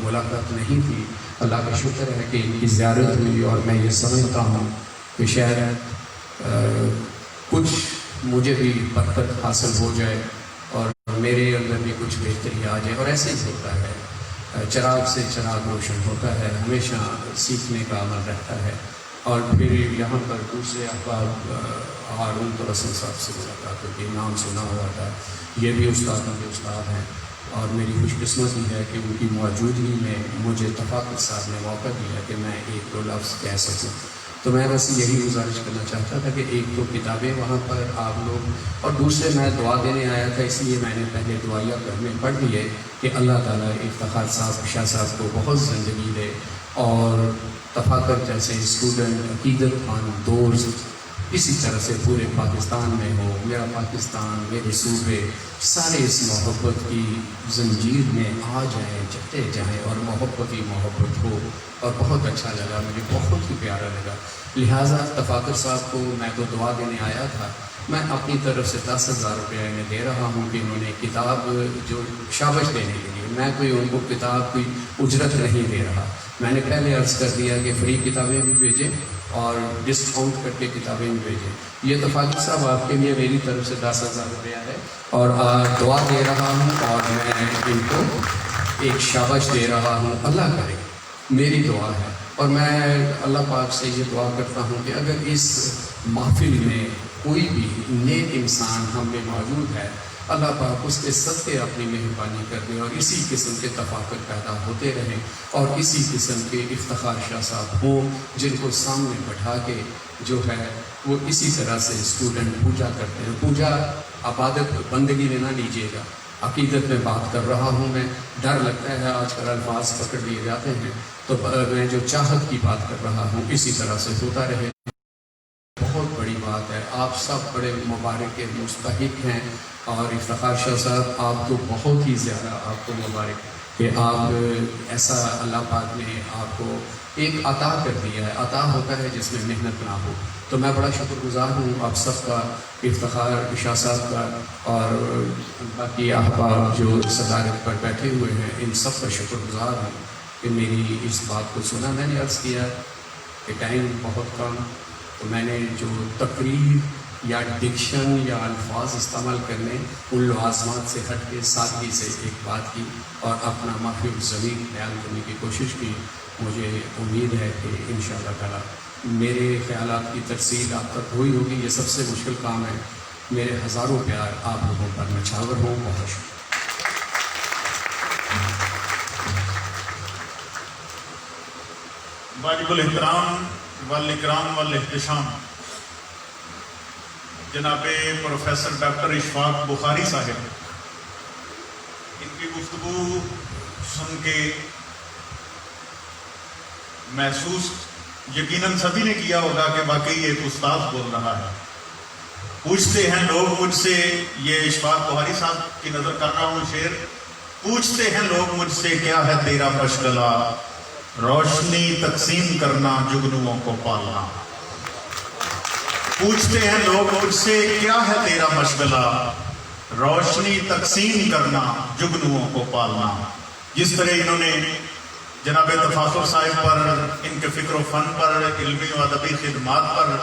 ملاقات نہیں تھی، اللہ کا شکر ہے کہ ان کی زیارت ہوئی، اور میں یہ سمجھتا ہوں کہ شاید کچھ مجھے بھی برکت حاصل ہو جائے اور میرے اندر بھی کچھ بہتری آ جائے۔ اور ایسے ہی ہوتا ہے، چراغ سے چراغ روشن ہوتا ہے، ہمیشہ سیکھنے کا عمل رہتا ہے۔ اور پھر یہاں پر دوسرے احباب ہارون رسول صاحب سے ملاقات ہوتی، نام سنا ہوا تھا، یہ بھی استادوں کے استاد ہیں، اور میری خوش قسمتی ہے کہ ان کی موجودگی میں مجھے تفاقت صاحب نے موقع دیا کہ میں ایک دو لفظ کہہ سکوں۔ تو میں بس یہی گزارش کرنا چاہتا تھا کہ ایک دو کتابیں وہاں پر آپ لوگ، اور دوسرے میں دعا دینے آیا تھا، اس لیے میں نے پہلے دعائیہ گھر میں پڑھ لی ہے کہ اللہ تعالیٰ افتخار صاحب شاہ صاحب کو بہت زندگی دے، اور تفاقت جیسے اسٹوڈنٹ، عقیدت مند دوست اسی طرح سے پورے پاکستان میں ہو۔ میرا پاکستان، میرے صوبے سارے اس محبت کی زنجیر میں آ جائیں، جٹے جائیں، اور محبت ہی محبت ہو۔ اور بہت اچھا لگا، مجھے بہت ہی پیارا لگا۔ لہٰذا تفاقر صاحب کو میں تو دعا دینے آیا تھا، میں اپنی طرف سے 10,000 روپیہ انہیں دے رہا ہوں کہ انہوں نے کتاب جو شابش دینے کے لیے، میں کوئی ان کو کتاب کی اجرت نہیں دے رہا۔ میں نے پہلے عرض کر دیا کہ فری کتابیں بھی بھیجیں اور ڈسکاؤنٹ کر کے کتابیں بھی بھیجیں۔ یہ تفاقر صاحب آپ کے لیے میری طرف سے 10,000 روپیہ ہے، اور دعا دے رہا ہوں، اور میں ان کو ایک شابش دے رہا ہوں۔ اللہ کرے، میری دعا ہے، اور میں اللہ پاک سے یہ دعا کرتا ہوں کہ اگر اس محفل میں کوئی بھی نیک انسان ہم میں موجود ہے، اللہ پاک اس کے صدقے اپنی مہربانی کر دے، اور اسی قسم کے تفاقت پیدا ہوتے رہیں، اور اسی قسم کے افتخار شاہ صاحب ہوں جن کو سامنے بٹھا کے جو ہے وہ اسی طرح سے اسٹوڈنٹ پوجا کرتے ہیں۔ پوجا عبادت بندگی میں نہ لیجیے گا، عقیدت میں بات کر رہا ہوں میں۔ ڈر لگتا ہے آج کل الفاظ پکڑ لیے جاتے ہیں، تو میں جو چاہت کی بات کر رہا ہوں اسی طرح سے ہوتا رہے۔ بہت بڑی بات ہے، آپ سب بڑے مبارک کے مستحق ہیں، اور افتخار شاہ صاحب آپ کو بہت ہی زیادہ آپ کو مبارک کہ آپ ایسا اللہ پاک نے آپ کو ایک عطا کر دیا ہے۔ عطا ہوتا ہے جس میں محنت نہ ہو۔ تو میں بڑا شکر گزار ہوں آپ سب کا، افتخار شاہ صاحب کا، اور باقی احباب جو صدارت پر بیٹھے ہوئے ہیں، ان سب کا شکر گزار ہوں کہ میری اس بات کو سنا۔ میں نے عرض کیا کہ ٹائم بہت کم، تو میں نے جو تقریر یا ڈکشن یا الفاظ استعمال کرنے ان لوازمات سے ہٹ کے سادگی سے ایک بات کی اور اپنا معافی ضمیر بیان کرنے کی کوشش کی۔ مجھے امید ہے کہ انشاءاللہ تعالی میرے خیالات کی ترسیل آپ تک ہوئی ہوگی۔ یہ سب سے مشکل کام ہے۔ میرے ہزاروں پیار آپ لوگوں پر نچھاور ہوں۔ بہت شکریہ۔ واجب الاحترام والاکرام والاحتشام جناب پروفیسر ڈاکٹر اشفاق بخاری صاحب، ان کی گفتگو سن کے محسوس یقیناً سبھی نے کیا ہوگا کہ واقعی ایک استاد بول رہا ہے۔ پوچھتے ہیں لوگ مجھ سے، یہ اشفاق بخاری صاحب کی نظر کر رہا ہوں شعر، پوچھتے ہیں لوگ مجھ سے کیا ہے تیرا مشغلہ، روشنی تقسیم کرنا جگنوؤں کو پالنا۔ پوچھتے ہیں لوگ مجھ سے کیا ہے تیرا مشغلہ، روشنی تقسیم کرنا جگنوؤں کو پالنا۔ جس طرح انہوں نے جناب تفاخر صاحب پر، ان کے فکر و فن پر، علمی و ادبی خدمات پر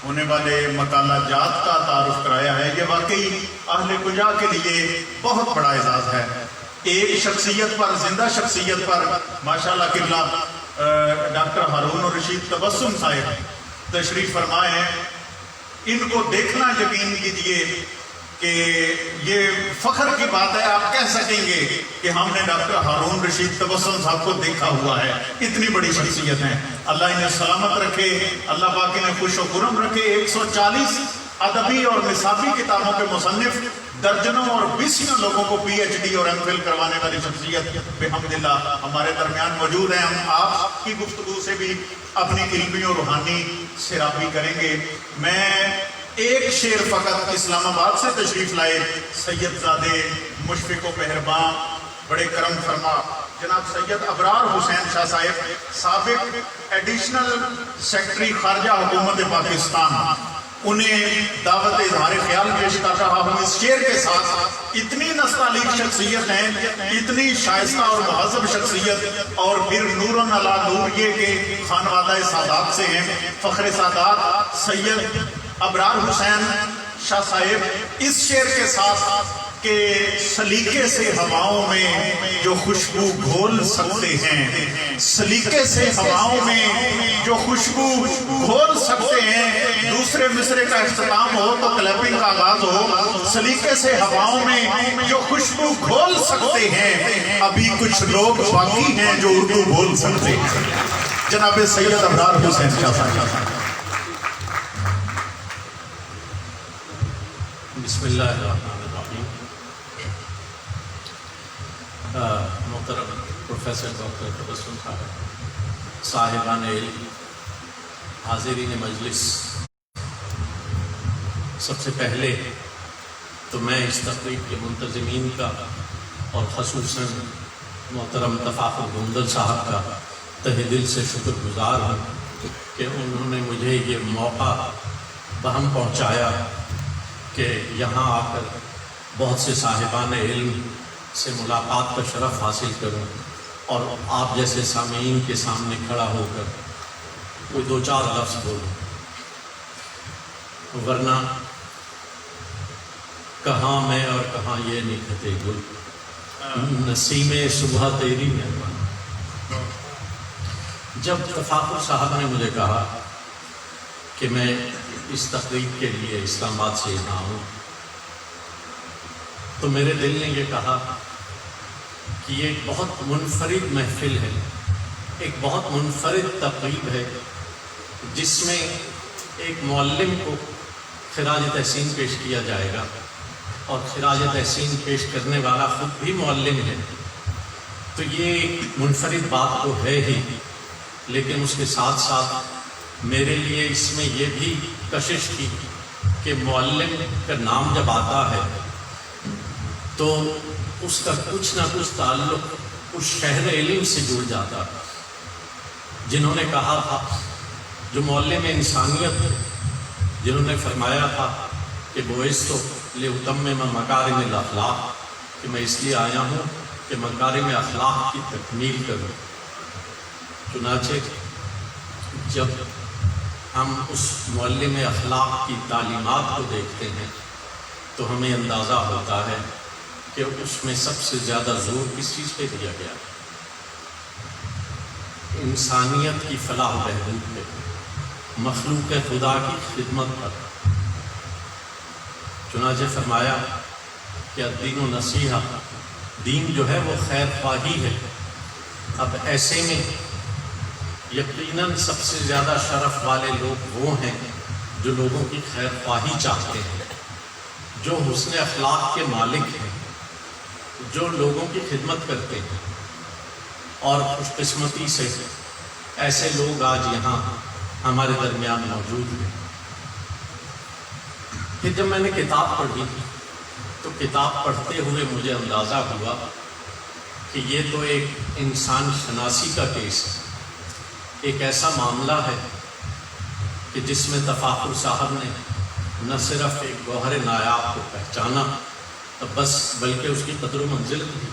ہونے والے مقالہ جات کا تعارف کرایا ہے، یہ واقعی اہل کجا کے لیے بہت بڑا اعزاز ہے۔ ایک شخصیت پر، زندہ شخصیت پر ماشاءاللہ قبلہ ڈاکٹر ہارون الرشید تبسم صاحب تشریف فرمائے ہیں۔ ان کو دیکھنا یقین کیجیے کہ یہ فخر کی بات ہے، آپ کہہ سکیں گے کہ ہم نے ڈاکٹر ہارون رشید تبسم صاحب کو دیکھا ہوا ہے، اتنی بڑی شخصیت ہیں، اللہ انہیں سلامت رکھے، اللہ پاک انہیں خوش و خرم رکھے۔ 140 ادبی اور نصابی کتابوں کے مصنف، درجنوں اور 20 لوگوں کو پی ایچ ڈی اور ایم فل کروانے والی شخصیت بحمدللہ ہمارے درمیان موجود ہیں۔ ہم آپ کی گفتگو سے بھی اپنی علمی اور روحانی سیرابی کریں گے۔ میں ایک شعر فقط اسلام آباد سے تشریف لائے سید زادے مشفق و مہربان بڑے کرم فرما جناب سید ابرار حسین شاہ صاحب، سابق ایڈیشنل سیکرٹری خارجہ حکومت پاکستان، انہیں دعوت اظہار خیال پیش کر رہا ہوں اس شعر کے ساتھ۔ اتنی نستعلیق شخصیت ہیں، اتنی شائستہ اور مہذب شخصیت، اور پھر نورن علی نور یہ کہ خانوادہ سادات سے ہیں، فخر سادات سید ابرار حسین شاہ صاحب اس شعر کے ساتھ کہ سلیقے سے ہواؤں میں جو خوشبو گھول سکتے ہیں، سلیقے سے ہواؤں میں جو خوشبو گھول سکتے ہیں، دوسرے مصرے کا اختتام ہو تو کلیپنگ کا آغاز ہو، سلیقے سے ہواؤں میں جو خوشبو گھول سکتے ہیں، ابھی کچھ لوگ باقی ہیں جو اردو بول سکتے ہیں۔ جناب سید ابرار حسین شاہ صاحب۔ بسم اللہ الرحمن الرحیم۔ محترم پروفیسر ڈاکٹر تبسم صاحب، صاحبان علم، حاضرین مجلس، سب سے پہلے تو میں اس تقریب کے منتظمین کا اور خصوصاً محترم تفاخر گوندل صاحب کا تہہ دل سے شکر گزار ہوں کہ انہوں نے مجھے یہ موقع بہم پہنچایا کہ یہاں آ کر بہت سے صاحبان علم سے ملاقات کا شرف حاصل کروں اور آپ جیسے سامعین کے سامنے کھڑا ہو کر کوئی 2-4 لفظ بولوں، ورنہ کہاں میں اور کہاں یہ نکھتے گل، نسیم صبح تیری مہربانی۔ جب تفاخر صاحب نے مجھے کہا کہ میں اس تقریب کے لیے اسلام آباد سے یہاں ہوں، تو میرے دل نے یہ کہا کہ یہ ایک بہت منفرد محفل ہے، ایک بہت منفرد تقریب ہے، جس میں ایک معلم کو خراج تحسین پیش کیا جائے گا، اور خراج تحسین پیش کرنے والا خود بھی معلم ہے، تو یہ ایک منفرد بات تو ہے ہی، لیکن اس کے ساتھ ساتھ میرے لیے اس میں یہ بھی کشش تھی کہ معلم کا نام جب آتا ہے تو اس کا کچھ نہ کچھ تعلق اس شہر علم سے جڑ جاتا، جنہوں نے کہا تھا، جو معلم انسانیت، جنہوں نے فرمایا تھا کہ بعثت لأتمم مکارم الاخلاق، کہ میں اس لیے آیا ہوں کہ مکارم اخلاق کی تکمیل کروں۔ چنانچہ جب ہم اس معلم اخلاق کی تعلیمات کو دیکھتے ہیں تو ہمیں اندازہ ہوتا ہے کہ اس میں سب سے زیادہ زور کس چیز پہ دیا گیا، انسانیت کی فلاح و بہبود پہ، مخلوق خدا کی خدمت پر۔ چنانچہ فرمایا کہ الدین و نصیحہ، دین جو ہے وہ خیر خواہی ہے۔ اب ایسے میں یقیناً سب سے زیادہ شرف والے لوگ وہ ہیں جو لوگوں کی خیر خواہی چاہتے ہیں، جو حسن اخلاق کے مالک ہیں، جو لوگوں کی خدمت کرتے ہیں، اور خوش قسمتی سے ایسے لوگ آج یہاں ہمارے درمیان موجود ہیں۔ پھر جب میں نے کتاب پڑھی تو کتاب پڑھتے ہوئے مجھے اندازہ ہوا کہ یہ تو ایک انسان شناسی کا کیس ہے، ایک ایسا معاملہ ہے کہ جس میں تفاخر صاحب نے نہ صرف ایک گوہر نایاب کو پہچانا بس، بلکہ اس کی قدر و منزلت بھی،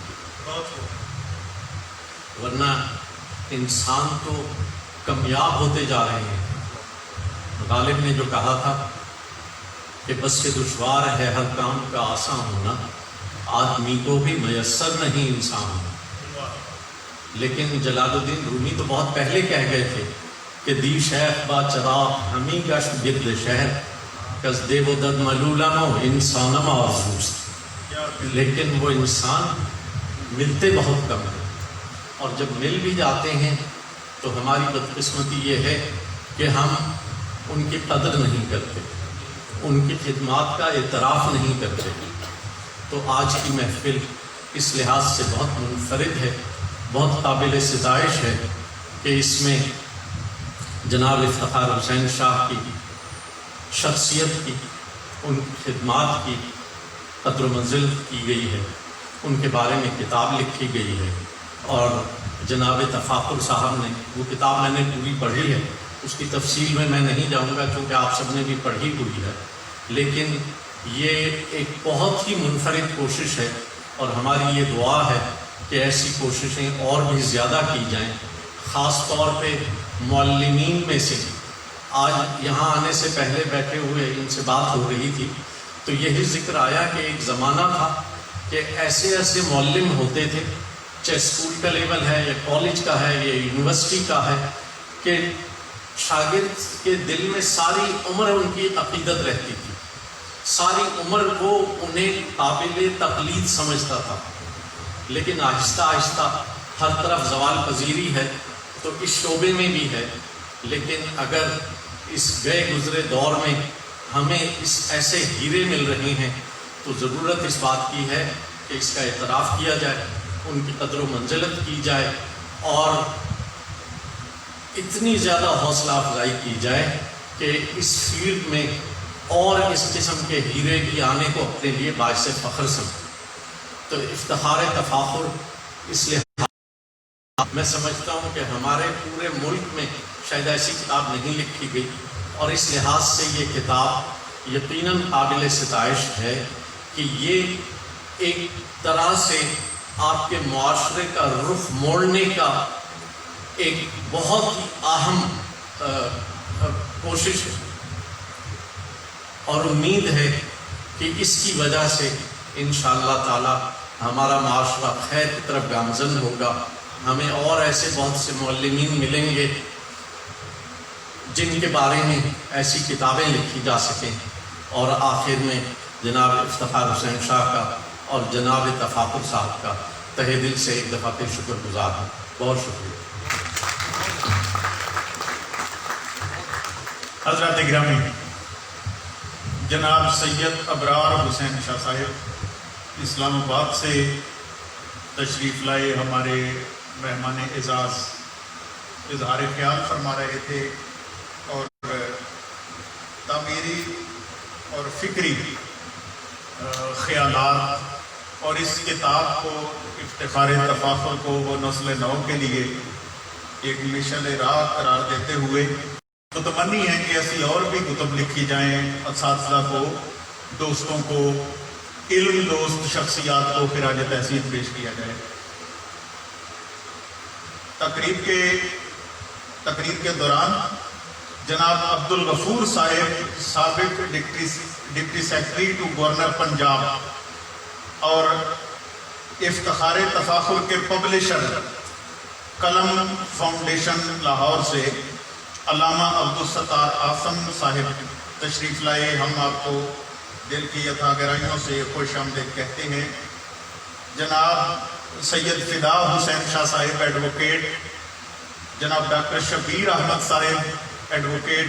ورنہ انسان تو کامیاب ہوتے جا رہے ہیں۔ غالب نے جو کہا تھا کہ بس سے دشوار ہے ہر کام کا آسان ہونا، آدمی کو بھی میسر نہیں انسان ہونا۔ لیکن جلال الدین رومی تو بہت پہلے کہہ گئے تھے کہ دی شیخ با چراغ ہمیں گشت گرد شہر، کز دے و دد ملولم و انسانم آرزوست، لیکن وہ انسان ملتے بہت کم ہیں، اور جب مل بھی جاتے ہیں تو ہماری بدقسمتی یہ ہے کہ ہم ان کی قدر نہیں کرتے، ان کی خدمات کا اعتراف نہیں کرتے۔ تو آج کی محفل اس لحاظ سے بہت منفرد ہے، بہت قابل ستائش ہے کہ اس میں جناب افتخار حسین شاہ کی شخصیت کی، ان کی خدمات کی قدر و منزل کی گئی ہے، ان کے بارے میں کتاب لکھی گئی ہے، اور جناب تفاخر صاحب نے وہ کتاب میں نے پوری پڑھی ہے، اس کی تفصیل میں نہیں جاؤں گا کیونکہ آپ سب نے بھی پڑھی ہوئی ہے، لیکن یہ ایک بہت ہی منفرد کوشش ہے، اور ہماری یہ دعا ہے کہ ایسی کوششیں اور بھی زیادہ کی جائیں، خاص طور پہ معلمین میں سے۔ آج یہاں آنے سے پہلے بیٹھے ہوئے ان سے بات ہو رہی تھی تو یہی ذکر آیا کہ ایک زمانہ تھا کہ ایسے ایسے معلم ہوتے تھے، چاہے اسکول کا لیول ہے یا کالج کا ہے یا یونیورسٹی کا ہے، کہ شاگرد کے دل میں ساری عمر ان کی عقیدت رہتی تھی، ساری عمر وہ انہیں قابل تقلید سمجھتا تھا، لیکن آہستہ آہستہ ہر طرف زوال پذیری ہے تو اس شعبے میں بھی ہے، لیکن اگر اس گئے گزرے دور میں ہمیں اس ایسے ہیرے مل رہے ہیں تو ضرورت اس بات کی ہے کہ اس کا اعتراف کیا جائے، ان کی قدر و منزلت کی جائے، اور اتنی زیادہ حوصلہ افزائی کی جائے کہ اس فیلڈ میں اور اس قسم کے ہیرے بھی آنے کو اپنے لیے باعث فخر سمجھیں۔ تو افتخار تفاخر اس لیے میں سمجھتا ہوں کہ ہمارے پورے ملک میں شاید ایسی کتاب نہیں لکھی گئی، اور اس لحاظ سے یہ کتاب یقیناً قابل ستائش ہے کہ یہ ایک طرح سے آپ کے معاشرے کا رخ موڑنے کا ایک بہت ہی اہم کوشش ہے، اور امید ہے کہ اس کی وجہ سے انشاءاللہ تعالی ہمارا معاشرہ خیر کی طرف گامزن ہوگا، ہمیں اور ایسے بہت سے معلمین ملیں گے جن کے بارے میں ایسی کتابیں لکھی جا سکیں، اور آخر میں جناب افتخار حسین شاہ کا اور جناب تفاخر صاحب کا تہہ دل سے ایک دفعہ پھر شکر گزار ہوں۔ بہت شکریہ۔ حضرات گرامی، جناب سید ابرار حسین شاہ صاحب اسلام آباد سے تشریف لائے، ہمارے مہمان اعزاز اظہار خیال فرما رہے تھے، اور تعمیری اور فکری خیالات اور اس کتاب کو، افتخار تفاخر کو، وہ نسل نو کے لیے ایک مشن راہ قرار دیتے ہوئے تو تمنی ہے کہ ایسی اور بھی کتب لکھی جائیں، اساتذہ کو، دوستوں کو، علم دوست شخصیات کو خراج تحسین پیش کیا جائے۔ تقریر کے دوران جناب عبدالغفور صاحب سابق deputy secretary to governor Punjab اور افتخار تفاخر کے پبلشر قلم فاؤنڈیشن لاہور سے علامہ عبدالستار آسم صاحب تشریف لائے، ہم آپ کو دل کی یتھا گہرائیوں سے خوش آمدید کہتے ہیں۔ جناب سید فدا حسین شاہ صاحب ایڈوکیٹ، جناب ڈاکٹر شبیر احمد صاحب ایڈوکیٹ،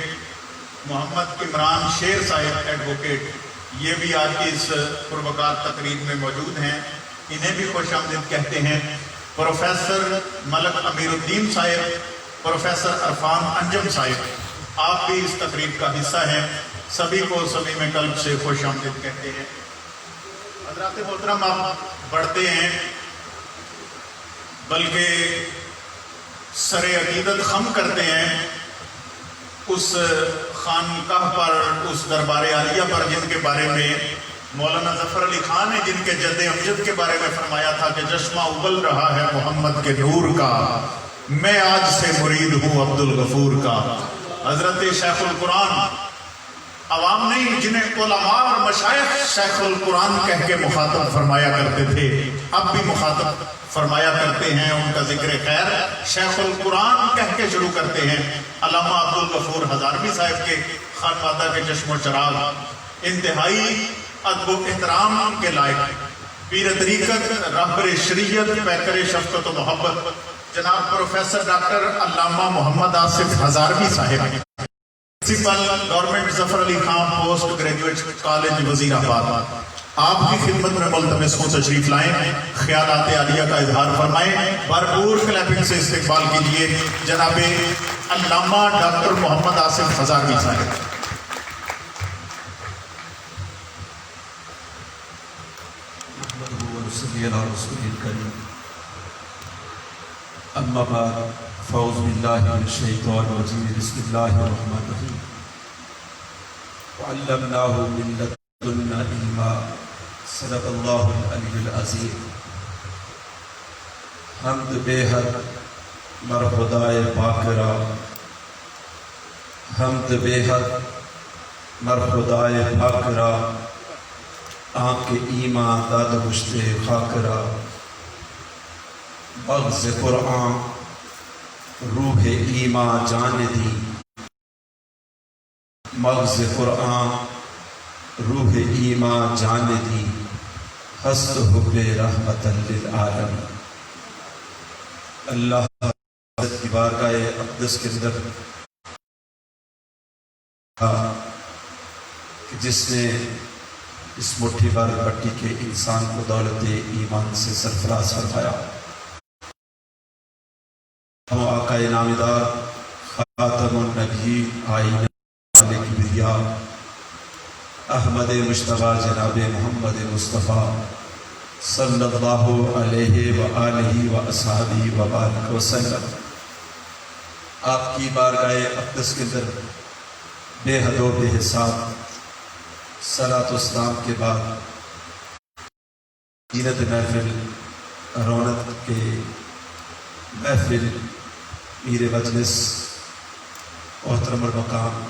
محمد عمران شیر صاحب ایڈوکیٹ، یہ بھی آج کی اس پروقار تقریب میں موجود ہیں، انہیں بھی خوش آمدید کہتے ہیں۔ پروفیسر ملک امیر الدین صاحب، پروفیسر عرفان انجم صاحب، آپ بھی اس تقریب کا حصہ ہیں، سبھی کو سبھی میں قلب سے خوش آمدید کہتے ہیں۔ حضرات محترم، آپ بڑھتے ہیں بلکہ سر عقیدت خم کرتے ہیں اس خانقاہ پر، اس دربار عالیہ پر جن کے بارے میں مولانا ظفر علی خان نے، جن کے جد امجد کے بارے میں فرمایا تھا کہ چشمہ ابل رہا ہے محمد کے نور کا، میں آج سے مرید ہوں عبدالغفور کا۔ حضرت شیخ القرآن عوام نہیں، جنہیں علماء اور مشائخ شیخ القرآن کہہ کے مخاطب فرمایا کرتے تھے، اب بھی مخاطب فرمایا کرتے ہیں، ان کا ذکر خیر شیخ القرآن کہہ کے شروع کرتے ہیں۔ علامہ عبدالغفور ہزاروی صاحب کے خانوادہ کے چشم و چراغ، انتہائی ادب و احترام کے لائق پیر طریقت، رہبر شریعت، پیکر شفقت و محبت جناب پروفیسر ڈاکٹر علامہ محمد آصف ہزاروی صاحب، پرنسپل گورنمنٹ ظفر Ali Khan post graduate college وزیر آباد، آپ کی خدمت میں ملتمس ہوں تشریف لائیں، خیالات عالیہ کا اظہار فرمائیں، بھرپور کلیپنگ سے استقبال کیجیے جناب علامہ ڈاکٹر محمد آصف ہزاروی صاحب۔ صلی اللہ رسول الکریم، اما بعد، فاعوذ باللہ من الشیطان الرجیم، بسم اللہ الرحمن الرحیم، وعلمناہ من لدنا علما، صدق اللہ العلی العظیم۔ حمد بے حد مر خدائے پاک را، حمد بے حد مر خدائے پاک را، آنکھ ایمان داد مشتے خاکرہ، بغض قرآن روح ایمان جان دی، مغز قرآن روح ایمان جان دی، ہست حب رحمت للعالم۔ اللہ کی بارگاہ اقدس کے اندر کہ جس نے اس مٹھی بھر مٹی کے انسان کو دولت ایمان سے سرفراز فرمایا، ہم آقا نامدار خاتم النبی آئینہ کبریا احمد مجتبیٰ جناب محمد مصطفیٰ صلی اللہ علیہ وآلہ وآصحابہ وبارک وسلم، آپ کی بارگاہ اقدس کے اندر بے حد و بے حساب صلاۃ و سلام کے بعد زینت محفل، رونق کے محفل، میر مجلس محترم المقام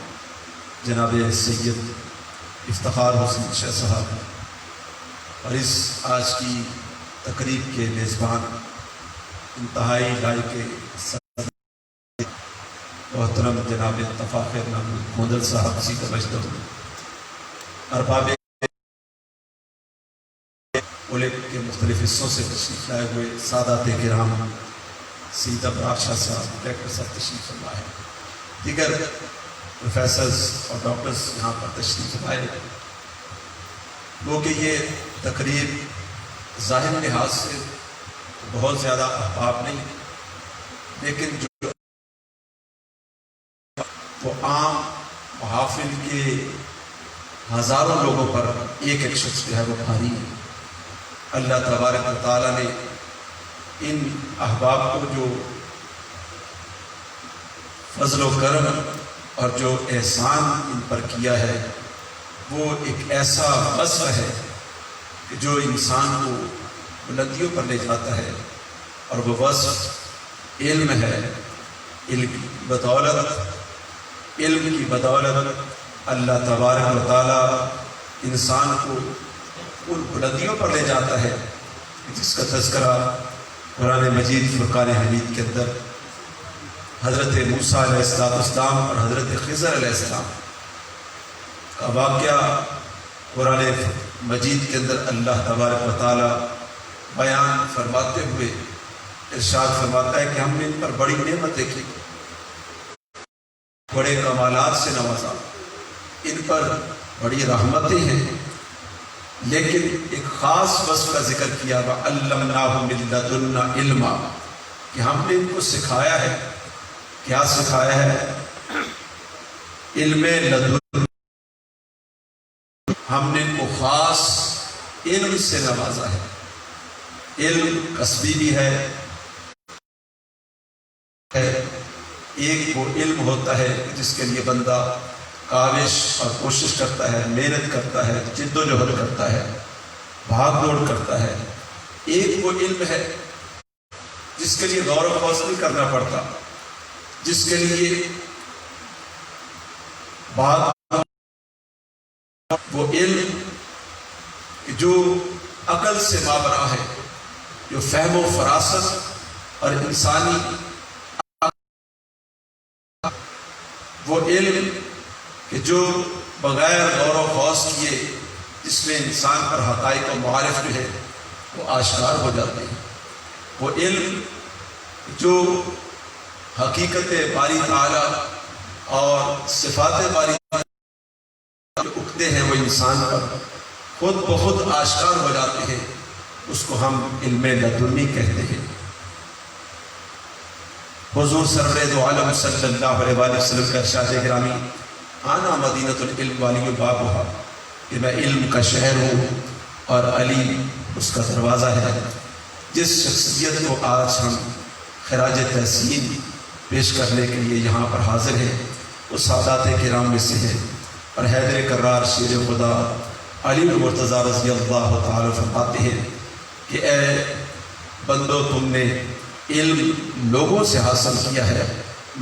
جناب سید افتخار حسین شاہ صاحب، اور اس آج کی تقریب کے میزبان انتہائی لائق محترم جناب اتفاق محمد صاحب، سید مجدہ ارباب ملک کے مختلف حصوں سے تشریف لائے ہوئے سادات کرام، سید ابراج شاہ صاحب، ڈائریکٹر صاحب تشریف لائے، دیگر پروفیسرز اور ڈاکٹرز یہاں پر تشریف لائے، وہ کہ یہ تقریب ظاہر لحاظ سے بہت زیادہ احباب نہیں، لیکن جو وہ عام محافل کے ہزاروں لوگوں پر ایک ایک شخص جو ہے وہ بھاری ہے۔ اللہ تبارک و تعالیٰ نے ان احباب کو جو فضل و کرم اور جو احسان ان پر کیا ہے، وہ ایک ایسا وصف ہے کہ جو انسان کو بلندیوں پر لے جاتا ہے، اور وہ وصف علم ہے۔ علم کی بدولت اللہ تبارک و تعالیٰ انسان کو ان بلندیوں پر لے جاتا ہے جس کا تذکرہ قرآن مجید فرقان حمید کے اندر حضرت موسیٰ علیہ السلام اور حضرت خضر علیہ السلام کا واقعہ قرآن مجید کے اندر اللہ تبارک و تعالیٰ بیان فرماتے ہوئے ارشاد فرماتا ہے کہ ہم نے ان پر بڑی نعمتیں کی، بڑے کمالات سے نوازا، ان پر بڑی رحمتیں ہیں، لیکن ایک خاص وصف کا ذکر کیا، وَعَلَّمْنَاهُ مِن لَدُنَّا عِلْمًا، کہ ہم نے ان کو سکھایا ہے۔ کیا سکھایا ہے؟ علم لدن، ہم نے ان کو خاص علم سے نوازا ہے۔ علم کسبی بھی ہے، ایک وہ علم ہوتا ہے جس کے لیے بندہ کاوش اور کوشش کرتا ہے، محنت کرتا ہے، جد و جہد کرتا ہے، بھاگ دوڑ کرتا ہے۔ ایک وہ علم ہے جس کے لیے غور و خوض نہیں کرنا پڑتا، جس کے لیے وہ علم جو عقل سے مابرا ہے، جو فہم و فراست اور انسانی وہ علم کہ جو بغیر غور و خوض کیے جس میں انسان پر حقائق و معارف جو ہے وہ آشکار ہو جاتے ہیں، وہ علم جو حقیقت باری تعالیٰ اور صفات باری تعالیٰ جو اگتے ہیں وہ انسان پر خود بخود آشکار ہو جاتے ہیں، اس کو ہم علم لدنی کہتے ہیں۔ حضور سرور دو عالم صلی اللہ علیہ وآلہ وسلم کا ارشاد گرامی، آنا مدینۃ العلم والی بابھا، کہ میں علم کا شہر ہوں اور علی اس کا دروازہ ہے۔ جس شخصیت کو آج ہم خراج تحسین پیش کرنے کے لیے یہاں پر حاضر ہیں وہ سادات کرام میں سے ہے، اور حیدر کرار شیر خدا علی المرتضیٰ رضی اللہ تعالیٰ فرماتے ہیں کہ اے بندو، تم نے علم لوگوں سے حاصل کیا ہے،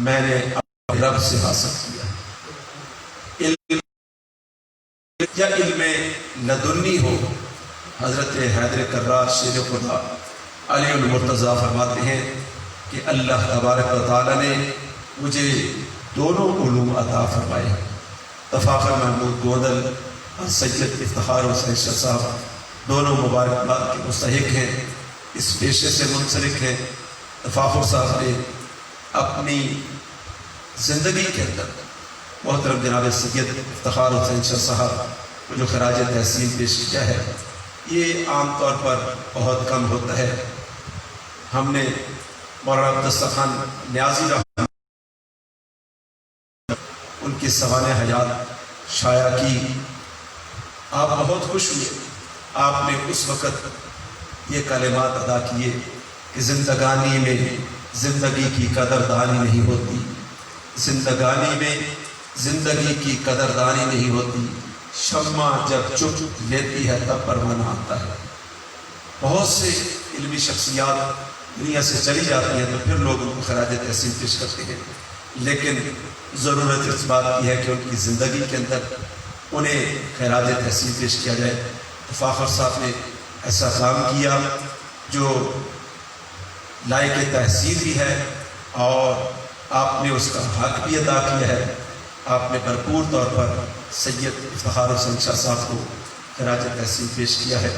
میں نے اپنے رب سے حاصل کیا ہے۔ علم یا علم لدنی ہو، حضرت حیدر کرار شیر خدا علی المرتضیٰ فرماتے ہیں کہ اللہ تبارک و تعالیٰ نے مجھے دونوں علوم عطا فرمائے ہیں۔ تفاخر محمود گوندل اور سید افتخار حسین شاہ صاحب دونوں مبارکباد کے مستحق ہیں، اس پیشے سے منسلک ہیں۔ تفاخر صاحب نے اپنی زندگی کے اندر محترم جناب سید افتخار حسین شاہ صاحب کو جو خراج تحسین پیش کیا ہے، یہ عام طور پر بہت کم ہوتا ہے۔ ہم نے مولانا عبدالستار نیازی رحمہ ان کی سوانح حیات شائع کی، آپ بہت خوش ہوئے۔ آپ نے اس وقت یہ کلمات ادا کیے کہ زندگانی میں زندگی کی قدردانی نہیں ہوتی، زندگانی میں زندگی کی قدردانی نہیں ہوتی، شمع جب چپ لیتی ہے تب پروانہ آتا ہے۔ بہت سے علمی شخصیات دنیا سے چلی جاتی ہیں تو پھر لوگ ان کو خراج تحسین پیش کرتے ہیں، لیکن ضرورت اس بات کی ہے کہ ان کی زندگی کے اندر انہیں خراج تحسین پیش کیا جائے۔ فاخر صاحب نے ایسا کام کیا جو لائق تحسین بھی ہے، اور آپ نے اس کا حق بھی ادا کیا ہے۔ آپ نے بھرپور طور پر سید افتخار حسین شاہ صاحب کو خراج تحسین پیش کیا ہے۔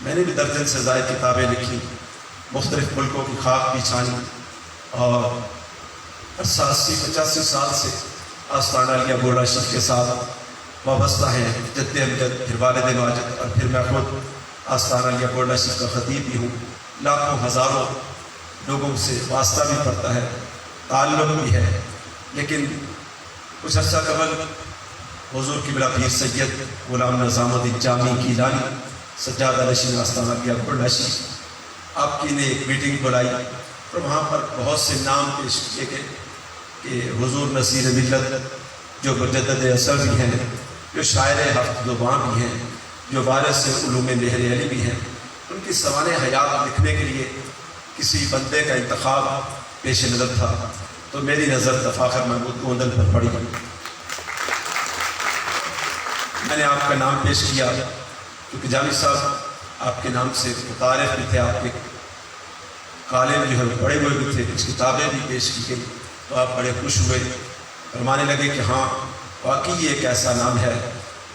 میں نے بھی درجن سے زائد کتابیں لکھی، مختلف ملکوں کی خاک بھی چھانی، اور 80-85 سال سے آستانہ علیہ گولڈا شریف کے ساتھ وابستہ ہیں۔ جد امجد، پھر والد ماجد، اور پھر میں خود آستانہ علیہ گولڈا شریف کا خطیب بھی ہوں۔ لاکھوں ہزاروں لوگوں سے واسطہ بھی پڑتا ہے، تعلق بھی ہے، لیکن کچھ عرصہ قبل حضور قبلہ پیر سید غلام نظام الدین جامی گیلانی سجادہ نشین آستانہ علیہ گولڈا شریف، آپ کی نے ایک میٹنگ بلائی اور وہاں پر بہت سے نام پیش کیے گئے کہ حضور نصیر ملت جو مجدد اثر بھی ہیں، جو شاعر ہفت زبان بھی ہیں، جو وارث علوم مہر علی بھی ہیں، ان کی سوانح حیات لکھنے کے لیے کسی بندے کا انتخاب پیش نظر تھا تو میری نظر تفاخر محمود گوندل پر پڑی۔ میں نے آپ کا نام پیش کیا کیونکہ جامی صاحب آپ کے نام سے متعارف بھی تھے، آپ کے کالم جو ہے پڑھے ہوئے بھی تھے، کچھ کتابیں بھی پیش کی گئی، تو آپ بڑے خوش ہوئے، فرمانے لگے کہ ہاں واقعی یہ ایک ایسا نام ہے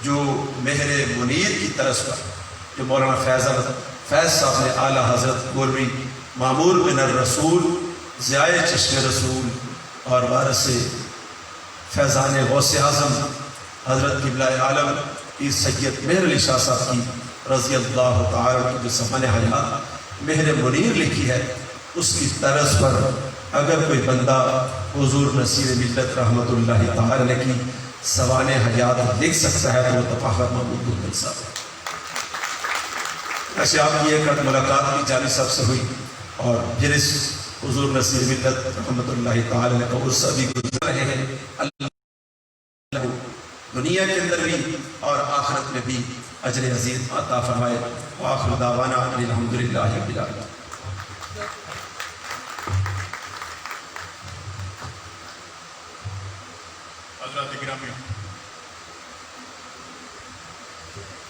جو مہر منیر کی طرز پر، جو مولانا فیض صاحب نے اعلیٰ حضرت گولوی معمور بن الرسول ضیائے چشم رسول اور وارث فیضان غوث اعظم حضرت قبلہ عالم پیر سید مہر علی شاہ صاحب کی رضی اللہ تعالیٰ کی جو سوانح حیات مہر منیر لکھی ہے، اس کی طرز پر اگر کوئی بندہ حضور نصیر ملت رحمۃ اللہ تعالیٰ کی سوانح حیات لکھ سکتا ہے تو وہ تفاخر محمود گوندل صاحب۔ ایسے آپ کی ایک ملاقات بھی جامی صاحب سے ہوئی، اور پھر اس حضور نصیر ملت رحمۃ اللہ تعالیٰ کا عرصہ بھی گزر رہے ہیں۔ اللہ دنیا کے اندر بھی اور آخرت میں بھی اجر عظیم عطا فرمائے۔ وآخر دعوانا ان الحمدللہ رب العالمین۔ حضرات گرامی،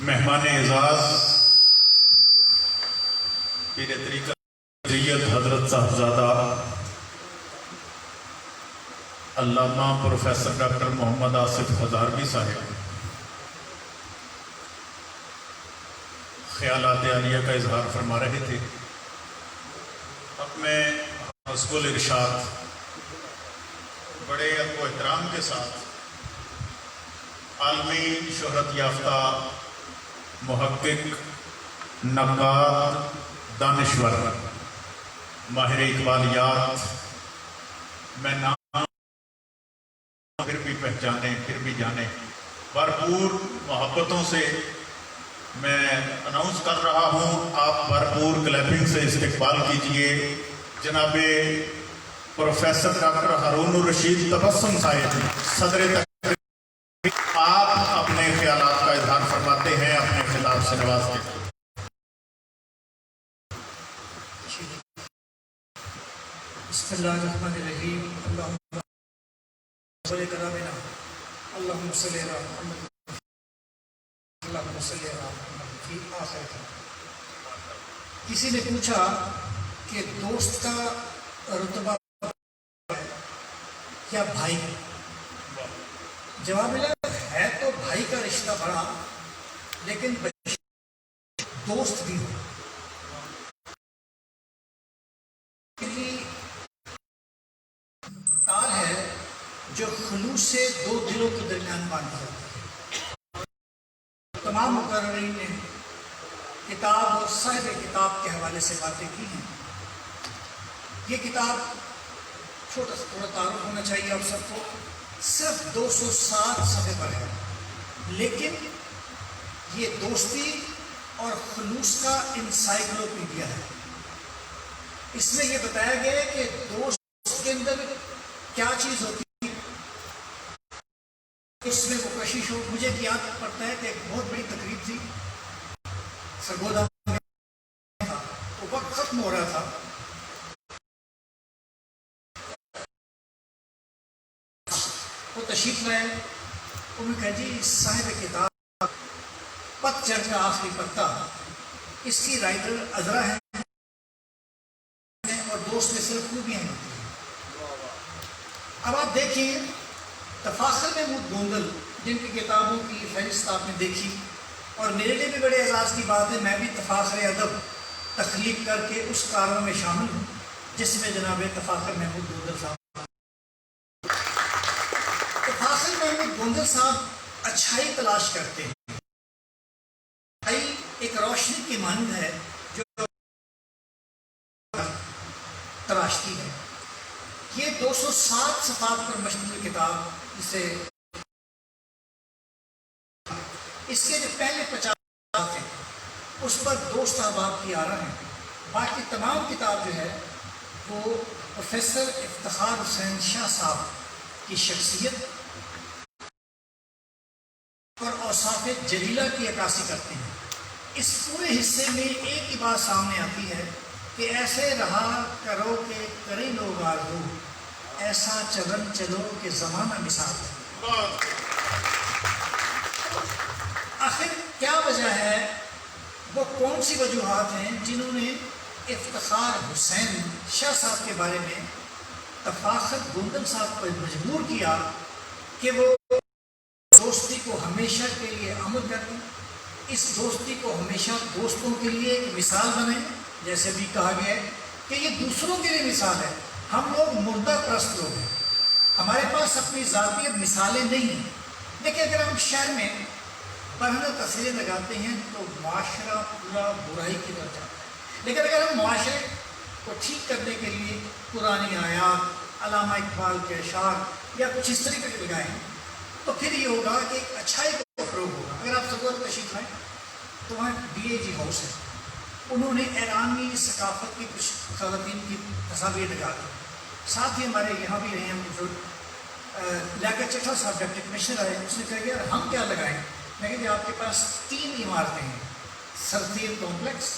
مہمان اعزاز پیر طریقہ سید حضرت صاحبزادہ علامہ پروفیسر ڈاکٹر محمد آصف ہزاروی صاحب خیالات عالیہ کا اظہار فرما رہے تھے. اب میں حسب الارشاد بڑے ادب و احترام کے ساتھ عالمی شہرت یافتہ محقق، نقاد، دانشور، ماہر اقبالیات، میں نام پھر بھی پہچانے پھر بھی جانے، بھرپور محبتوں سے میں اناؤنس کر رہا ہوں. آپ بھرپور کلیپنگ سے استقبال کیجئے جناب پروفیسر ڈاکٹر ہارون الرشید تبسم صاحب، صدر تقریب. آپ اپنے خیالات کا اظہار فرماتے ہیں اپنے خطاب سے نوازتے ہیں. بسم اللہ الرحمن الرحیم. اللہم صلی علی محمد اللہم صلی علی محمد فی آخر. کسی نے پوچھا کہ دوست کا رتبہ یا بھائی؟ جواب ملا ہے تو بھائی کا رشتہ بڑا، لیکن دوست بھی ہو. تار ہے جو خلوص سے دو دلوں کے درمیان باندھا جاتا ہے. تمام مقررین نے کتاب اور صاحب کتاب کے حوالے سے باتیں کی ہیں. یہ کتاب چھوٹا سا تھوڑا تعارف ہونا چاہیے آپ سب کو، صرف 207 صفحے پر ہے، لیکن یہ دوستی اور خلوص کا انسائکلوپیڈیا ہے. اس میں یہ بتایا گیا ہے کہ دوست کے اندر کیا چیز ہوتی ہے. اس میں وہ کشش ہو. مجھے یاد پڑتا ہے کہ ایک بہت بڑی تقریب تھی سرگودا میں تھا، تو وقت ختم ہو رہا تھا. وہ تشریف لائے، انہوں نے کہا جی صاحب کتاب پتجھڑ کا آخری پتا، اس کی رائٹر عذرا ہے اور دوست میں صرف خوبیاں ہوتی ہیں. اب آپ دیکھیں تفاخر محمود گوندل جن کی کتابوں کی فہرست آپ نے دیکھی، اور میرے لیے بھی بڑے اعزاز کی بات ہے، میں بھی تفاخر ادب تخلیق کر کے اس کاروں میں شامل ہوں جس میں جناب تفاخر محمود گوندل صاحب. تفاخر محمود گوندل صاحب اچھائی تلاش کرتے ہیں. اچھائی ایک روشنی کی مانند ہے جو تراشتی ہے. یہ 207 صفحات پر مشتمل کتاب، جسے اس کے جو پہلے 50 تھے اس پر دوست احباب کی آرا ہیں. باقی تمام کتاب جو ہے وہ پروفیسر افتخار حسین شاہ صاحب کی شخصیت اور اوصاف جلیلہ کی عکاسی کرتے ہیں. اس پورے حصے میں ایک ہی بات سامنے آتی ہے کہ ایسے رہا کرو کہ کریں لوگ آرزو، ایسا چلن چلو کہ زمانہ مثال ہے. آخر کیا وجہ ہے، وہ کون سی وجوہات ہیں جنہوں نے افتخار حسین شاہ صاحب کے بارے میں تفاخر گوندل صاحب کو مجبور کیا کہ وہ دوستی کو ہمیشہ کے لیے عمل کریں، اس دوستی کو ہمیشہ دوستوں کے لیے ایک مثال بنائیں. جیسے بھی کہا گیا ہے کہ یہ دوسروں کے لیے مثال ہے. ہم لوگ مردہ پرست لوگ ہیں، ہمارے پاس اپنی ذاتی مثالیں نہیں ہیں. دیکھیں اگر ہم شہر میں پڑھنا تصویریں لگاتے ہیں تو معاشرہ پورا برائی کی طرف جاتا ہے، لیکن اگر ہم معاشرے کو ٹھیک کرنے کے لیے پرانی آیات، علامہ اقبال کے اشعار یا کچھ اس طریقے کے لگائیں تو پھر یہ ہوگا کہ ایک اچھائی کا فروغ ہوگا. اگر آپ سرگودا تشریف لائیں تو وہاں DAG ہاؤس ہے، انہوں نے ایرانی ثقافت کی کچھ خواتین کی تصاویر لگا دی. ساتھ ہی ہمارے یہاں بھی رہے ہیں بزرگ لیاقت چٹھا صاحب ڈپٹی کمشنر آئے، اس نے کہا کہ یار ہم کیا لگائیں. میں کہا کہ آپ کے پاس 3 عمارتیں ہیں، سرتیر کمپلیکس،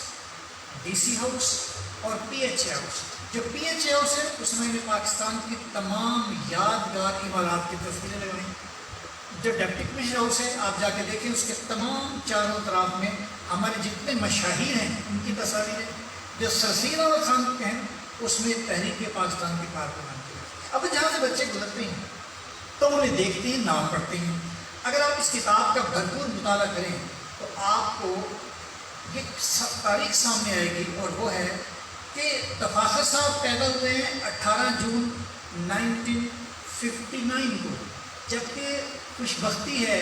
DC ہاؤس اور PHA ہاؤس. جو PHA ہاؤس ہے اس میں پاکستان کی تمام یادگار عمارات کی تصویریں لگائیں. جو ڈپٹی کمشنر ہاؤس ہے آپ جا کے دیکھیں، اس کے تمام چاروں طرف میں ہمارے جتنے مشاہیر ہیں ان کی تصاویر ہیں. جو سرسیر اور خان کے ہیں اس میں تحریک پاکستان کی کارکنان کی. اب جہاں سے بچے گزرتے ہیں تو انہیں دیکھتے ہیں، نام پڑھتے ہیں۔ اگر آپ اس کتاب کا بھرپور مطالعہ کریں تو آپ کو یہ تاریخ سامنے آئے گی، اور وہ ہے کہ تفاخر صاحب پیدا ہوئے ہیں 18 جون 1959 کو، جبکہ خوش بختی ہے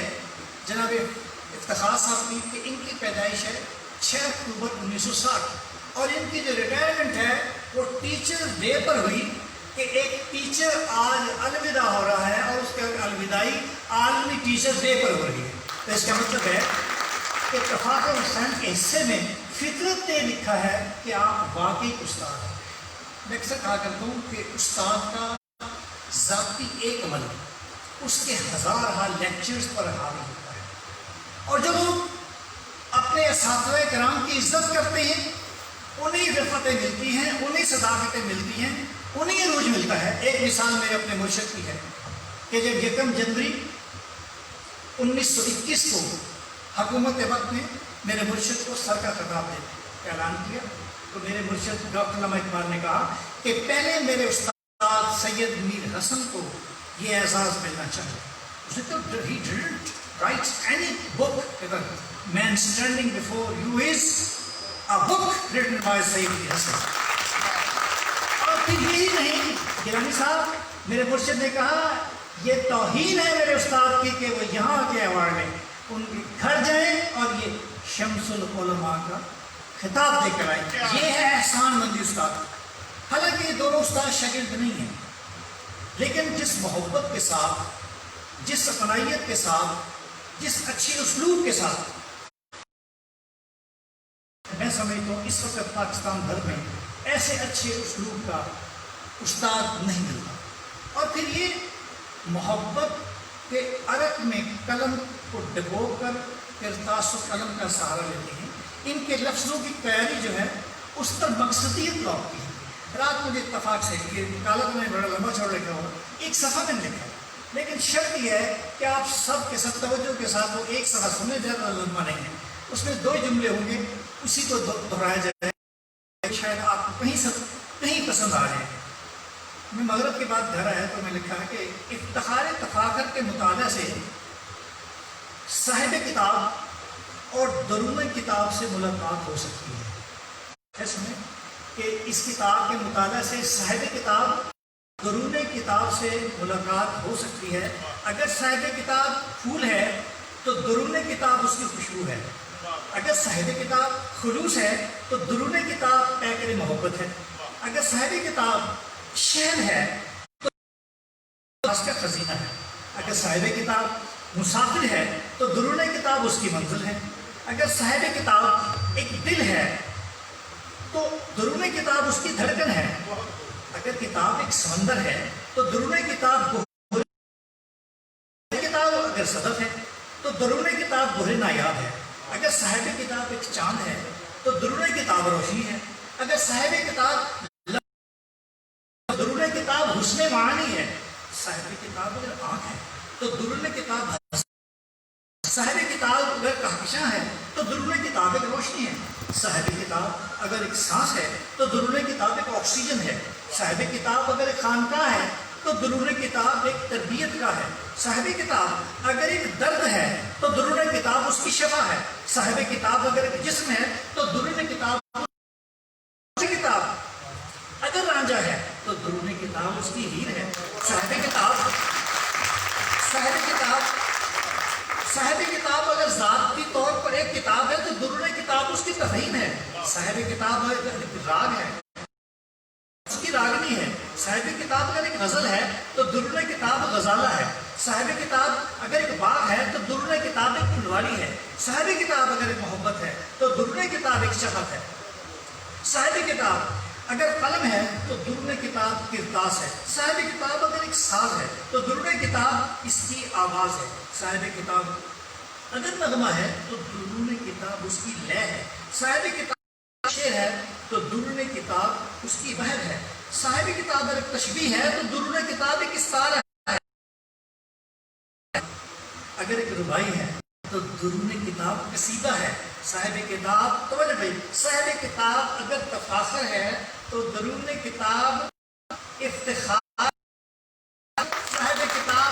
جناب افتخار صاحب کی کہ ان کی پیدائش ہے 6 اکتوبر 1960، اور ان کی جو ریٹائرمنٹ ہے وہ ٹیچر ڈے پر ہوئی کہ ایک ٹیچر آج الوداع ہو رہا ہے اور اس کے الوداعی عالمی ٹیچر ڈے پر ہو رہی ہے۔ تو اس کا مطلب ہے کہ تفاخر حسین کے حصے میں فطرت نے لکھا ہے کہ آپ واقعی استاد ہیں۔ میں اکثر کہا کرتا ہوں کہ استاد کا ذاتی ایک عمل اس کے ہزارہ لیکچرز پر حاوی ہوتا ہے، اور جب ہم اپنے اساتذہ کرام کی عزت کرتے ہیں انہیں رفتیں ملتی ہیں، انہیں صداقتیں ملتی ہیں، انہیں عروج ملتا ہے۔ ایک مثال میرے اپنے مرشد کی ہے کہ جب 1 جنوری 1921 کو حکومت وقت نے میرے مرشد کو سر کا خطاب کا اعلان کیا تو میرے مرشد ڈاکٹر علامہ اقبال نے کہا کہ پہلے میرے استاد سید میر حسن کو یہ اعزاز ملنا چاہیے۔ He didn't write any book. The man standing before you is a book written by Sayyid Mir Hasan. اور پھر یہی نہیں، گیلانی صاحب میرے مرشد نے کہا یہ توہین ہے میرے استاد کی کہ وہ یہاں کے ایوارڈ میں ان کے گھر جائیں اور یہ شمس العلماء کا خطاب دے کر آئیں۔ یہ ہے احسان مندی استاد۔ حالانکہ یہ دونوں استاد شاگرد نہیں ہیں، لیکن جس محبت کے ساتھ، جس اپنائیت کے ساتھ، جس اچھی اسلوب کے ساتھ، میں سمجھتا ہوں اس وقت پاکستان بھر میں ایسے اچھے اسلوب کا استاد نہیں ملتا۔ اور پھر یہ محبت کے عرق میں قلم کو ڈبو کر کرتاس و قلم کا سہارا لیتے ہیں۔ ان کے لفظوں کی تیاری جو ہے اس پر مقصدیت لوٹتی ہے۔ رات مجھے اتفاق سے یہ مطالعہ میں بڑا لمبا چھوڑ رکھا ہوا، ایک صفحہ میں لکھا ہے، لیکن شرط یہ ہے کہ آپ سب کے سب توجہ کے ساتھ وہ ایک صفحہ سنیں، زیادہ لمبا نہیں ہے۔ اس میں 2 جملے ہوں گے، اسی کو دہرایا جائے، شاید آپ کو کہیں پسند آ جائے۔ میں مغرب کے بعد گھر آیا تو میں لکھا ہے کہ افتخار تفاخر کے مطالعہ سے صاحب کتاب اور درون کتاب سے ملاقات ہو سکتی ہے۔ اس میں کہ اس کتاب کے مطالعہ سے صاحب کتاب درون کتاب سے ملاقات ہو سکتی ہے۔ اگر صاحب کتاب پھول ہے تو درون کتاب اس کی خوشبو ہے، اگر صاحب کتاب خلوص ہے تو درون کتاب پیکر محبت ہے، اگر صاحب کتاب شہر ہے تو اس کا خزینہ ہے، اگر صاحب کتاب مسافر ہے تو درون کتاب اس کی منزل ہے، اگر صاحب کتاب ایک دل ہے تو درون کتاب اس کی دھڑکن ہے، اگر کتاب ایک سمندر ہے تو درون کتاب اگر صدف ہے تو درون کتاب گہرے نایاب ہے، اگر صاحب کتاب ایک چاند ہے تو درون کتاب روشنی ہے، اگر صاحب کتاب درون کتاب حسن معانی ہے، صاحب کتاب اگر آنکھ ہے تو درون کتاب صاحب کتاب اگر کہکشاں ہے تو درون کتاب ایک روشنی ہے، صاحب کتاب اگر ایک سانس ہے تو درون کتاب ایک آکسیجن ہے، صاحب کتاب اگر ایک خانقاہ ہے تو درون کتاب ایک تربیت کا ہے، صاحب کتاب اگر ایک درد ہے تو درون کتاب اس کی شفا ہے، صاحب کتاب اگر ایک جسم ہے تو درون کتاب اگر رانجھا ہے تو درون کتاب اس کی ہیر ہے، صاحب کتاب اگر ذاتی طور پر ایک کتاب ہے تو درون کتاب اس کی تفہیم ہے، صاحب کتاب اگر راگ ہے اس کی راگنی ہے، صاحب کتاب اگر ایک غزل ہے تو درون کتاب غزالہ ہے، صاحب کتاب اگر ایک باغ ہے تو درون کتاب ایک پھلواری ہے، صاحب کتاب اگر ایک محبت ہے تو درون کتاب ایک شفقت ہے، صاحب کتاب اگر قلم ہے تو درون کتاب کرتاس ہے، صاحب کتاب اگر ایک ساز ہے تو درون کتاب اس کی آواز ہے، صاحب کتاب اگر نغمہ ہے تو درون کتاب اس کی لے ہے، صاحب کتاب شعر ہے تو درون کتاب اس کی بحر ہے، صاحب کتاب اگر تشبیہ ہے تو درون کتاب ایک استعارہ ہے، اگر ایک ربائی ہے تو درون کتاب قصیدہ ہے، صاحب کتاب توجہ بھائی، صاحب کتاب اگر تفاخر ہے تو درون کتاب افتخار، صاحب کتاب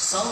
100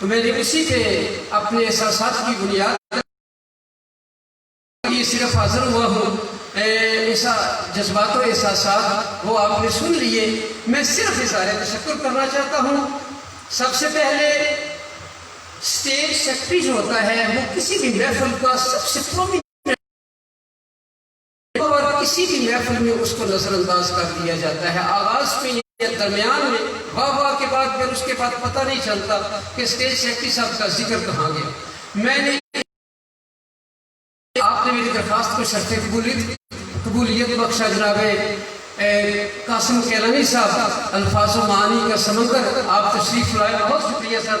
تو میں نے اسی کے اپنے احساسات کی بنیاد یہ صرف حاضر ہوا ہوں. ایسا جذبات و احساسات وہ آپ نے سن لیے. میں صرف اظہار تشکر کرنا چاہتا ہوں. سب سے پہلے اسٹیج سیکرٹری جو ہوتا ہے وہ کسی بھی محفل کا سب سے پرومیننٹ اور کسی بھی محفل میں اس کو نظر انداز کر دیا جاتا ہے. آغاز میں یا درمیان میں واہ واہ کے بعد پھر اس کے بعد پتہ نہیں چلتا کہ اسٹیج سیکرٹری صاحب کا ذکر کہاں گیا. میں نے آپ نے میری درخواست کو شرط قبولیت بخشا. جناب قاسم کیلانی صاحب الفاظ و معانی کا سمندر آپ تشریف لائے. بہت شکریہ سر.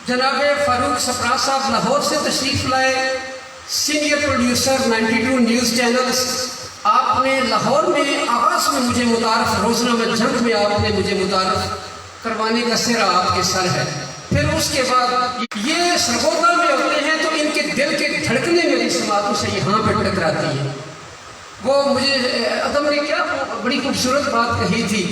جناب فاروق سپرا صاحب لاہور سے تشریف لائے. Senior producer 92 news channels. آپ نے لاہور میں آغاز میں مجھے متعارف روزنامہ جنگ میں آپ نے مجھے متعارف کروانے کا سرا آپ کے سر ہے. پھر اس کے بعد یہ سرگودا میں ہوتے ہیں تو ان کے دل کے دھڑکنے میری سماعتوں سے یہاں پہ ٹکراتی ہیں. وہ مجھے ادم نے کیا بڑی خوبصورت بات کہی تھی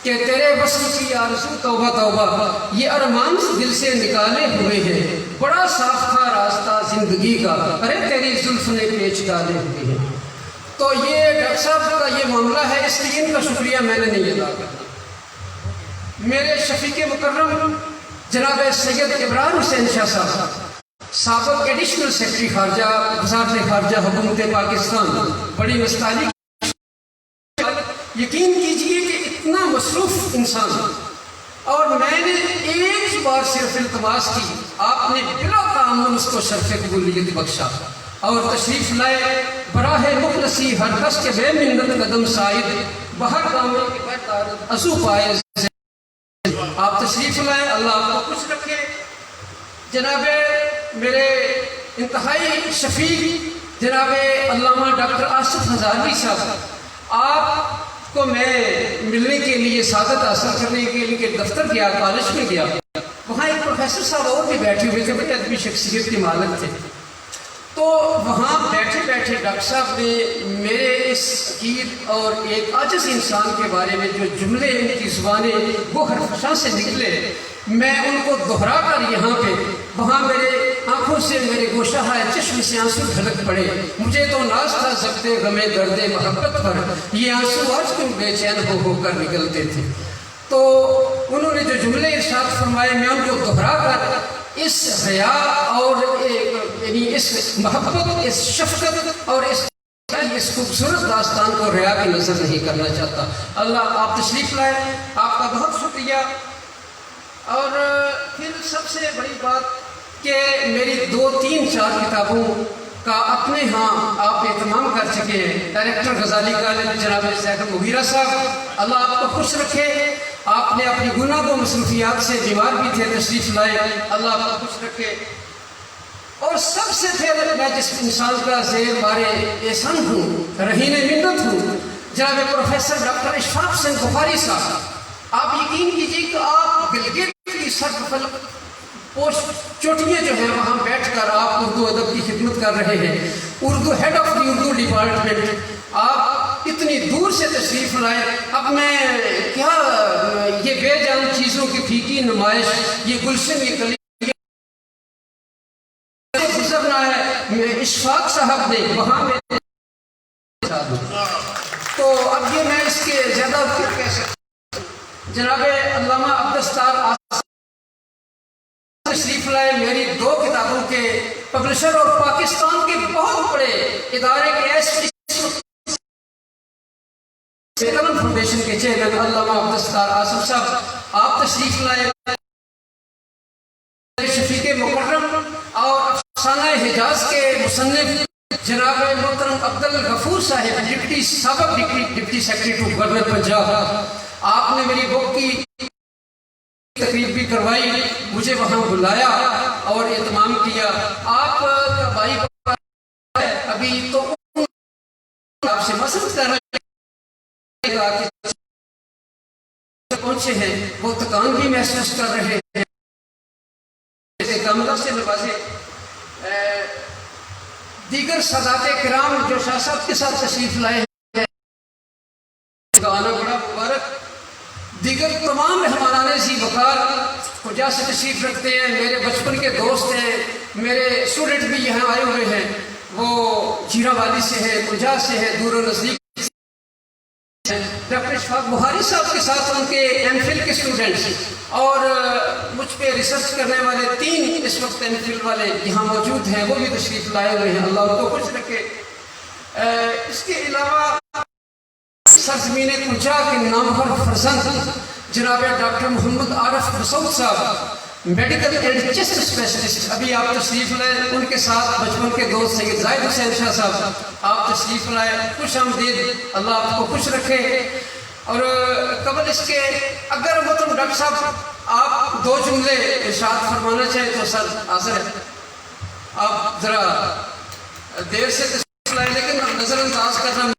کہ تیرے وصل کی آرزو توبہ توبہ یہ ارمان دل سے نکالے ہوئے ہیں. بڑا صاف تھا راستہ زندگی کا ارے تیری زلف نے پیچ ڈالے ہوئے ہیں. تو یہ ڈاکٹر صاحب کا یہ معاملہ ہے. اس لیے ان کا شکریہ میں نے نہیں ادا کرنا. میرے شفیق مکرم جناب سید عمران حسین شاہ صاحب سابق ایڈیشنل سیکرٹری خارجہ وزارت خارجہ حکومت پاکستان بڑی مستعلی. یقین کیجئے کہ اتنا مصروف انسان اور میں نے ایک بار صرف التماس کی. آپ نے بلا تعامل اس کو شرف قبولیت بخشا اور تشریف لائے. براہ مخلصی ہر کس کے بے منت قدم سائد باہر کامے کے بہتر ازو پائے آپ تشریف لائے. اللہ آپ کو خوش رکھے. جناب میرے انتہائی شفیق جناب علامہ ڈاکٹر آصف ہزاروی صاحب آپ کو میں ملنے کے لیے سعادت حاصل کرنے کے لیے دفتر گیا کالج میں گیا. وہاں ایک پروفیسر صاحب اور بھی بیٹھے ہوئے تھے بڑے ادبی شخصیت کے مالک تھے. تو وہاں بیٹھے بیٹھے ڈاکٹر صاحب نے میرے اس عقید اور ایک عاجز انسان کے بارے میں جو جملے ان کی زبانیں وہ حرفشاں سے نکلے میں ان کو دہرا کر یہاں پہ وہاں میرے آنکھوں سے میرے گوشہ چشم سے آنسو ڈھلک پڑے. مجھے تو ناز تھا ضبط غم درد محبت پر یہ آنسو آج کیوں بے چین ہو کر نکلتے تھے. تو انہوں نے جو جملے ارشاد فرمائے میں ان کو دہرا کر اس حیا اور یعنی اس محبت اس شفقت اور اس خوبصورت داستان کو ریا کی نظر نہیں کرنا چاہتا. اللہ آپ تشریف لائے. آپ کا بہت شکریہ. اور پھر سب سے بڑی بات کہ میری 2-3-4 کتابوں کا اپنے ہاں آپ اہتمام کر چکے ہیں. ڈائریکٹر غزالی کالج جناب سید مغیرہ صاحب اللہ آپ کو خوش رکھے. آپ نے اپنی گناہ و مصروفیات سے بیمار بھی تھے تشریف لائے. اللہ آپ کو خوش رکھے. اور سب سے پہلے میں جس انسان کا زیر بارے احسان ہوں رہین منت ہوں جناب پروفیسر ڈاکٹر اشفاق سنگھ بخاری صاحب. آپ یقین کیجیے کہ آپ گلگت کی سرفل پوسٹ چوٹیاں جو ہیں وہاں بیٹھ کر آپ اردو ادب کی خدمت کر رہے ہیں. Urdu head of the Urdu department آپ اتنی دور سے تشریف لائے. اب میں کیا یہ بے جان چیزوں کی پھیکی نمائش یہ گلشن یہ کلی گزرنا ہے. اشفاق صاحب نے وہاں میں تو اب یہ میں اس کے زیادہ کہہ سکتا. جناب علامہ عبدالستار تشریف لائے. میری 2 کتابوں کے پبلشر اور پاکستان کے بہت بڑے ادارے کے ایس قلم فاؤنڈیشن کے چیئرمین علامہ عبدالستار آصف صاحب آپ تشریف لائے. شفیق مکرم اور افسانہ حجاز کے مصنف جناب محترم عبدالغفور صاحب سابق deputy secretary to governor Punjab آپ نے میری بک کی تقریب بھی کروائی. مجھے وہاں بلایا اور اہتمام کیا. آپ کا بھائی ابھی تو آپ سے مسئلہ کر رہے پہنچے ہیں وہ تکان بھی محسوس کر رہے ہیں. کاملہ سے نوازے دیگر سادات کرام جو شاہ صاحب کے ساتھ تشریف لائے ہیں آنا بڑا مبارک. دیگر تمام مہمانان بڑے سی وقار کجا سے تشریف رکھتے ہیں، میرے بچپن کے دوست ہیں، میرے اسٹوڈنٹ بھی یہاں آئے ہوئے ہیں، وہ جیرا والی سے ہیں، کجا سے ہیں، دور و نزدیک۔ ڈاکٹر اشفاق بخاری صاحب کے ساتھ ان کے ایم فل کے اسٹوڈنٹس اور مجھ پہ ریسرچ کرنے والے 3 اس وقت ایم فل والے یہاں موجود ہیں، وہ بھی تشریف لائے ہوئے ہیں، اللہ ان کو خوش رکھے۔ اس کے علاوہ سرزمین کجا کے نامور فرزند جناب ڈاکٹر محمد عارف مسعود صاحب، میڈیکل اینڈ چیسٹ اسپیشلسٹ، ابھی آپ تشریف لائے، ان کے ساتھ بچپن کے دوست سید زاہد حسین شاہ صاحب آپ تشریف لائے، خوش آمدید، اللہ آپ کو خوش رکھے۔ اور قبل اس کے اگر مطلب ڈاکٹر صاحب آپ 2 جملے ارشاد فرمانا چاہیں تو سر حاضر ہے، آپ ذرا دیر سے تشریف لائے لیکن نظر انداز کرنا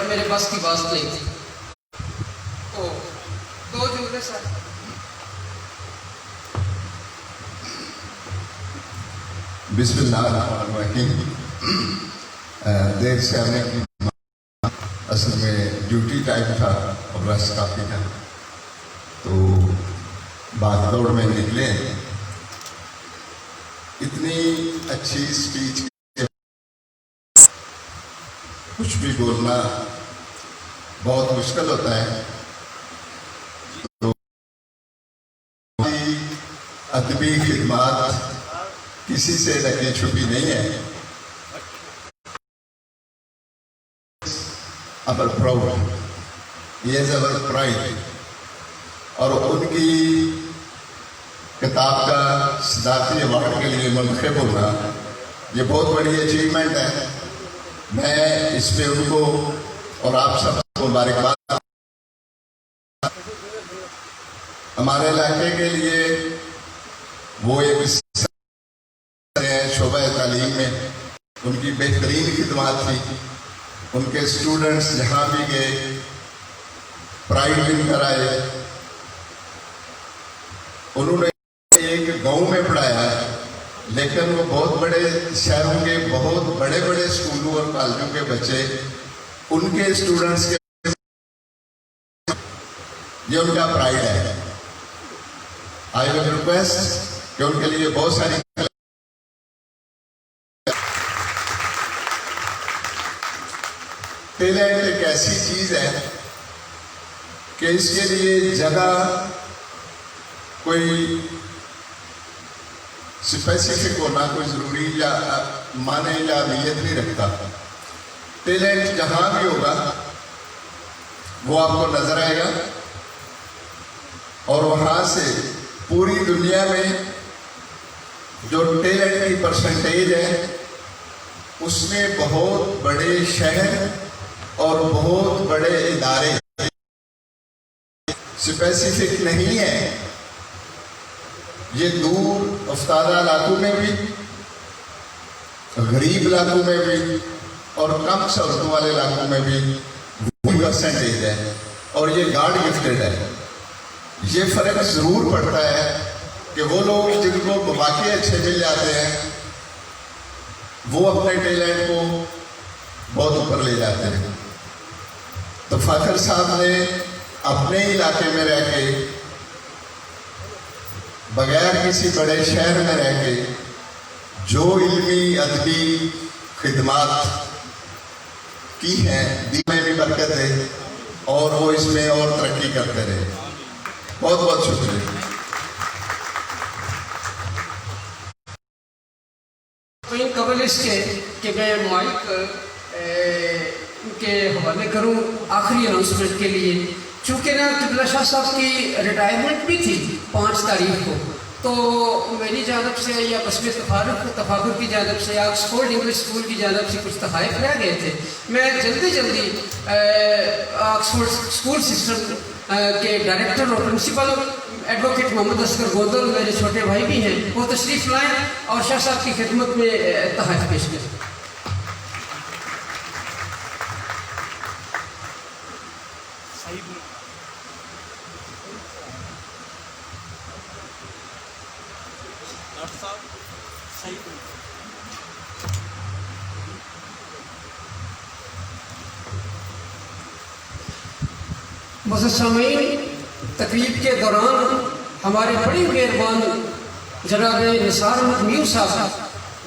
میرے بس کی بات نہیں تھی، تو 2 جملے سر۔ بسم اللہ الرحمن الرحیم۔ دیر سے آنے کی اصل میں ڈیوٹی ٹائم تھا اور رش کافی تھا، تو بھاگ دوڑ میں نکلے، اتنی اچھی اسپیچ، کچھ بھی بولنا بہت مشکل ہوتا ہے، تو ادبی خدمات کسی سے ڈکی چھپی نہیں ہے۔ our proud, he is our pride، اور ان کی کتاب کا صدارتی ایوارڈ کے لیے منتخب ہونا یہ بہت بڑی اچیومنٹ ہے۔ میں اس پہ ان کو اور آپ سب کو مبارکباد۔ ہمارے علاقے کے لیے وہ ایک شعبہ تعلیم میں ان کی بہترین خدمات تھی، ان کے اسٹوڈنٹس جہاں بھی گئے پرائز ون کرائے۔ انہوں نے ایک گاؤں میں پڑھایا ہے، لیکن وہ بہت بڑے شہروں کے بہت بڑے بڑے اسکولوں اور کالجوں کے بچے ان کے اسٹوڈنٹس کے، یہ ان کا پرائڈ ہے۔ آئی ول ریکویسٹ کہ ان کے لیے بہت ساری ٹیلنٹ ایک ایسی چیز ہے کہ اس کے لیے جگہ کوئی اسپیسیفک ہونا کوئی ضروری یا معنی یا اہمیت نہیں رکھتا۔ ٹیلنٹ جہاں بھی ہوگا وہ آپ کو نظر آئے گا، اور وہاں سے پوری دنیا میں جو ٹیلنٹ کی پرسنٹیج ہے اس میں بہت بڑے شہر اور بہت بڑے ادارے اسپیسیفک نہیں ہے، یہ دور افتادہ علاقوں میں بھی، غریب علاقوں میں بھی اور کم سہولتوں والے علاقوں میں بھی وہی پرسنٹیج ہے، اور یہ گاڈ گفٹڈ ہے۔ یہ فرق ضرور پڑتا ہے کہ وہ لوگ جن کو مواقع اچھے مل جاتے ہیں وہ اپنے ٹیلنٹ کو بہت اوپر لے جاتے ہیں۔ تو فاخر صاحب نے اپنے علاقے میں رہ کے، بغیر کسی بڑے شہر میں رہ کے، جو علمی ادبی خدمات کی ہیں، دین میں بھی برکت ہے اور وہ اس میں اور ترقی کرتے رہے۔ بہت بہت شکریہ۔ قبل اس کے کہ میں مائک کے حوالے کروں آخری اناؤنسمنٹ کے لیے، چونکہ نا قبلہ شاہ صاحب کی ریٹائرمنٹ بھی تھی 5 تاریخ کو، تو میری جانب سے یا بسم تفاخر کی جانب سے یا آکسفورڈ انگلش اسکول کی جانب سے کچھ تحائف رہ گئے تھے۔ میں جلدی آکسفورڈ اسکول سسٹم کے ڈائریکٹر اور پرنسپل ایڈوکیٹ محمد اصغر گودل میرے چھوٹے بھائی بھی ہیں، وہ تشریف لائیں اور شاہ صاحب کی خدمت میں تحائف پیش کریں۔ معزز سامعین، تقریب کے دوران ہمارے بڑے مہربان جناب نثار احمد میر صاحب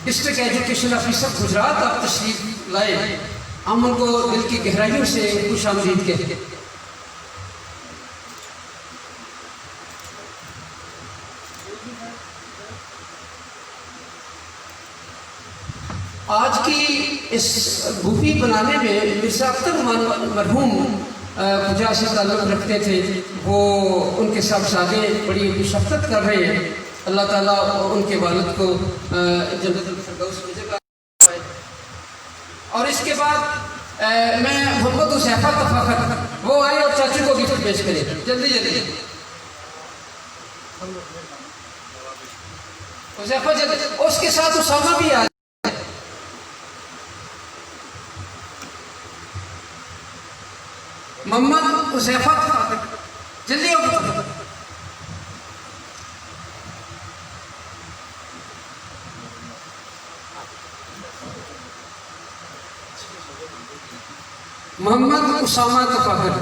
ڈسٹرکٹ ایجوکیشن آفیسر گجرات آپ تشریف لائے، ہم ان کو دل کی گہرائیوں سے خوش آمدید کہتے ہیں۔ آج کی اس بھوپی بنانے میں مرزا اختر مرحوم کجا سے تعلق رکھتے تھے، وہ ان کے صاحبزادے بڑی شفقت کر رہے ہیں، اللہ تعالیٰ ان کے والد کو جنت الفردوس میں جگہ دے۔ اور اس کے بعد میں محمد حذیفہ تفاخر وہ آئے اور چاچو کو گفٹ پیش کرے، جلدی جلدی حذیفہ جلدی، اس کے ساتھ اسامہ بھی آئے۔ محمد حذیفہ جلدی ہو۔ محمد اسامہ تفاخر،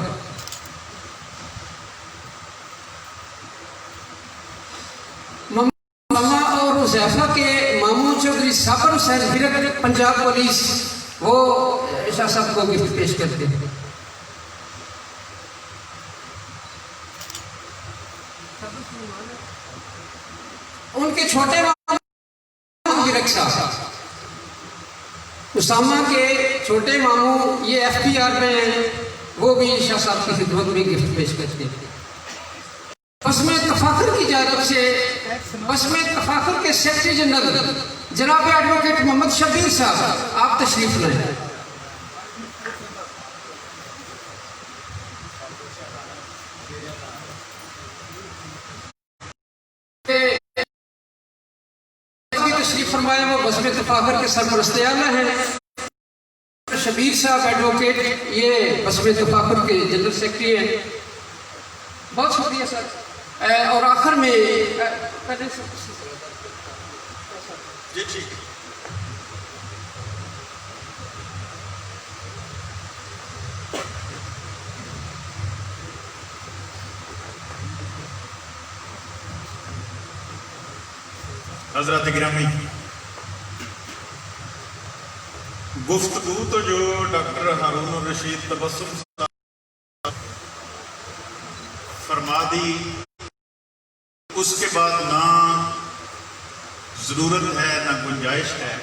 محمد اسامہ اور حذیفہ کے ماموں چودھری صابر حسین ہرک پنجاب پولیس وہ شاہ صاحب کو گفٹ پیش کرتے ہیں۔ ان کے چھوٹے ماموں ہرک صاحب، اسامہ کے چھوٹے ماموں یہ ایف پی آر میں ہیں، وہ بھی شاہ صاحب کی خدمت میں گفٹ پیش کرتے ہیں۔ بسم تفاخر کی جانب سے بسم تفاخر کے سیکرٹری جنرل جناب ایڈوکیٹ محمد شبیر صاحب آپ تشریف لائیں۔ تشریف فرمائے وہ بزم تفاخر کے سرپرست اعلیٰ ہیں، شبیر صاحب ایڈوکیٹ یہ بزم تفاخر کے جنرل سیکرٹری ہیں۔ بہت شکریہ سر۔ اور آخر میں جی ٹھیک، حضرات گرامی، گفتگو تو جو ڈاکٹر ہارون الرشید تبسم صاحب فرما دی، اس کے بعد نہ ضرورت ہے نہ گنجائش ہے۔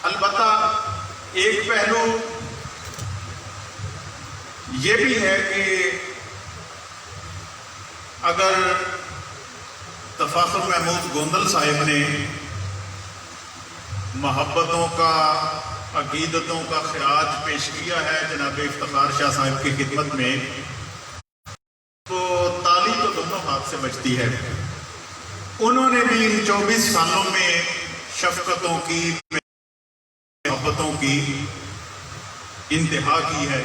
البتہ ایک پہلو یہ بھی ہے کہ اگر تفاخر محمود گوندل صاحب نے محبتوں کا، عقیدتوں کا خراج پیش کیا ہے جناب افتخار شاہ صاحب کی خدمت میں، تو تالی تو دونوں ہاتھ سے بجتی ہے۔ انہوں نے بھی ان 24 سالوں میں شفقتوں کی، محبتوں کی انتہا کی ہے۔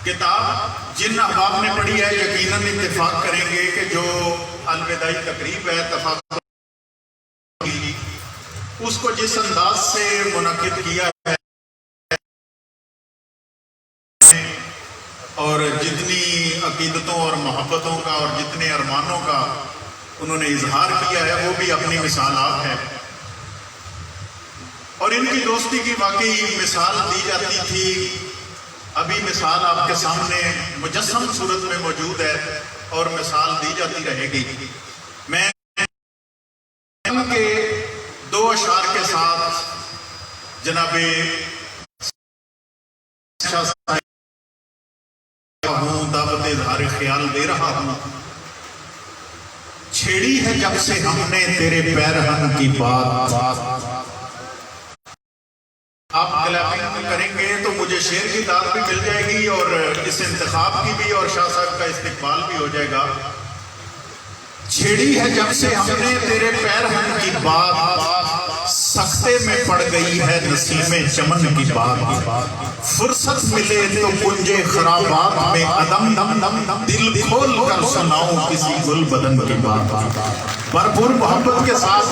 کتاب جن احباب نے پڑھی ہے یقیناً اتفاق کریں گے کہ جو الوداعی تقریب ہے تفاخر کی، اس کو جس انداز سے منعقد کیا ہے اور جتنی عقیدتوں اور محبتوں کا اور جتنے ارمانوں کا انہوں نے اظہار کیا ہے، وہ بھی اپنی مثالات ہے۔ اور ان کی دوستی کی واقعی مثال دی جاتی تھی، ابھی مثال آپ کے سامنے مجسم صورت میں موجود ہے اور مثال دی جاتی رہے گی۔ میں ان کے 2 اشعار کے ساتھ جناب ہوں دعوت اظہار خیال دے رہا ہوں۔ چھیڑی ہے جب سے ہم نے تیرے پیرہن کی بات، آپ کلامیں کریں گے تو مجھے شعر کی داد بھی مل جائے گی اور اس انتخاب کی بھی، اور شاہ صاحب کا استقبال بھی ہو جائے گا۔ چھیڑی ہے جب سے ہم نے تیرے پیرہن کی بات، سختے میں پڑ گئی ہے نسیم چمن کی بات، فرصت ملے تو کنجے خرابات میں عدم، دل کھول کر سناؤں کسی گل بدن کی بات۔ بھرپور محبت کے ساتھ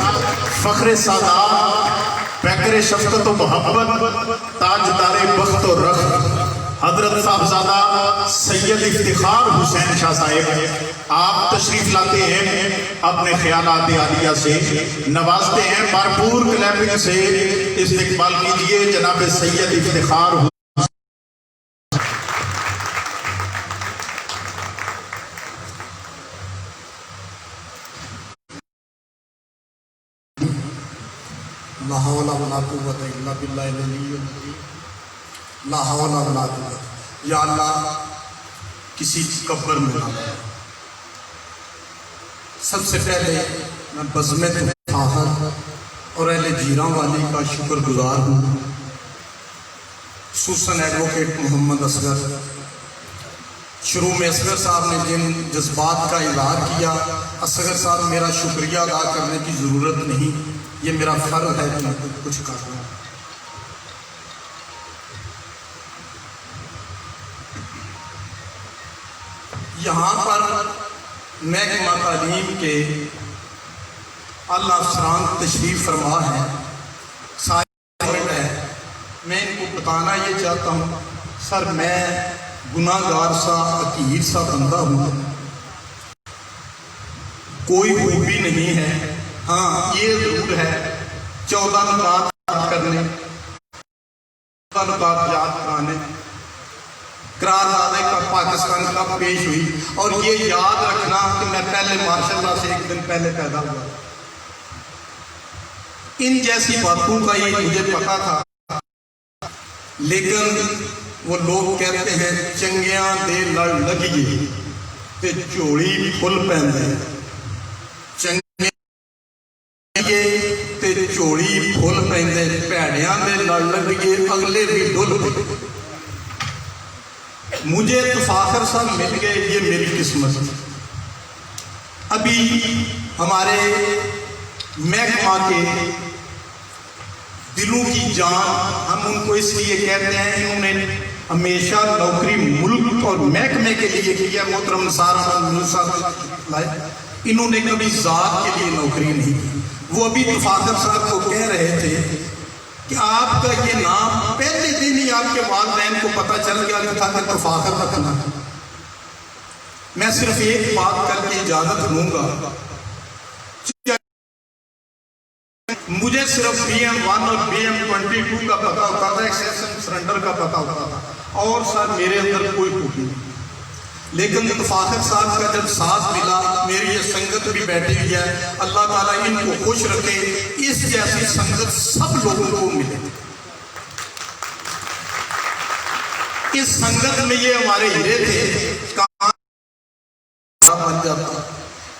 فخر سادات، پیکر شفقت و محبت، تاجدار بخت و رخ، حضرت صاحبزادہ سید افتخار حسین شاہ صاحب آپ تشریف لاتے ہیں، اپنے خیالات عالیہ سے نوازتے ہیں، بھرپور کلیپنگ سے استقبال کیجئے جناب سید افتخار حسین۔ لا حول ولا قوت الا باللہ العلی العظیم، لا حول ولا قوت۔ یا اللہ کسی قبر میں نہ ڈال۔ سب سے پہلے میں بزم فاخر اور اہل جیراں والی کا شکر گزار ہوں، خصوصاً ایڈوکیٹ محمد اصغر۔ شروع میں اصغر صاحب نے جن جذبات کا اظہار کیا، اصغر صاحب میرا شکریہ ادا کرنے کی ضرورت نہیں، یہ میرا فرض ہے کہ میں کچھ کر رہا ہوں۔ یہاں پر محکمہ تعلیم کے اعلیٰ افسران تشریف فرما ہے، سائنٹ ہے۔ میں ان کو بتانا یہ چاہتا ہوں، سر میں گناہ گار سا حقیر سا بندہ ہوں، کوئی خوبی نہیں ہے، ہاں یہ ضرور ہے 14 نکات کرنے، 14 نکات یاد کرانے، قرارداد کا پاکستان کا پیش ہوئی، اور یہ یاد رکھنا کہ میں پہلے ماشاء اللہ سے ایک دن پہلے پیدا ہوا۔ ان جیسی باتوں کا یہ مجھے پتا تھا، لیکن وہ لوگ کہتے ہیں چنگیاں دے لڑ لگیے تے چوڑی پھل پہندے، تے چوڑی پھل پہندے، پیڑیاں دے لڑ لگیے اگلے بھی ڈل پے۔ مجھے تفاخر صاحب مل گئے، یہ میری قسمت۔ ابھی ہمارے محکمہ کے دلوں کی جان، ہم ان کو اس لیے کہتے ہیں، انہوں نے ہمیشہ نوکری ملک اور محکمے کے لیے کیا۔ محترم نثار احمد ملک صاحب لائے، انہوں نے کبھی ذات کے لیے نوکری نہیں کی۔ وہ ابھی تفاخر صاحب کو کہہ رہے تھے کہ آپ کا یہ نام پہلے دن ہی آپ کے والدین کو پتہ چل گیا تھا کہ تفاخر رکھنا۔ میں صرف ایک بات کر کے اجازت لوں گا، مجھے صرف BM1 اور BM22 کا پتہ ہوتا تھا، ایکسیپشن سرنڈر کا پتہ ہوتا تھا، اور سر میرے اندر کوئی خوبی نہیں۔ لیکن تفاخر صاحب کا جب ساتھ ملا، میری یہ سنگت بھی بیٹھی ہوئی ہے، اللہ تعالیٰ ان کو خوش رکھے، اس جیسی سنگت سب لوگوں کو ملے۔ اس سنگت میں یہ ہمارے ہیرے تھے، کہاں بن جاتا،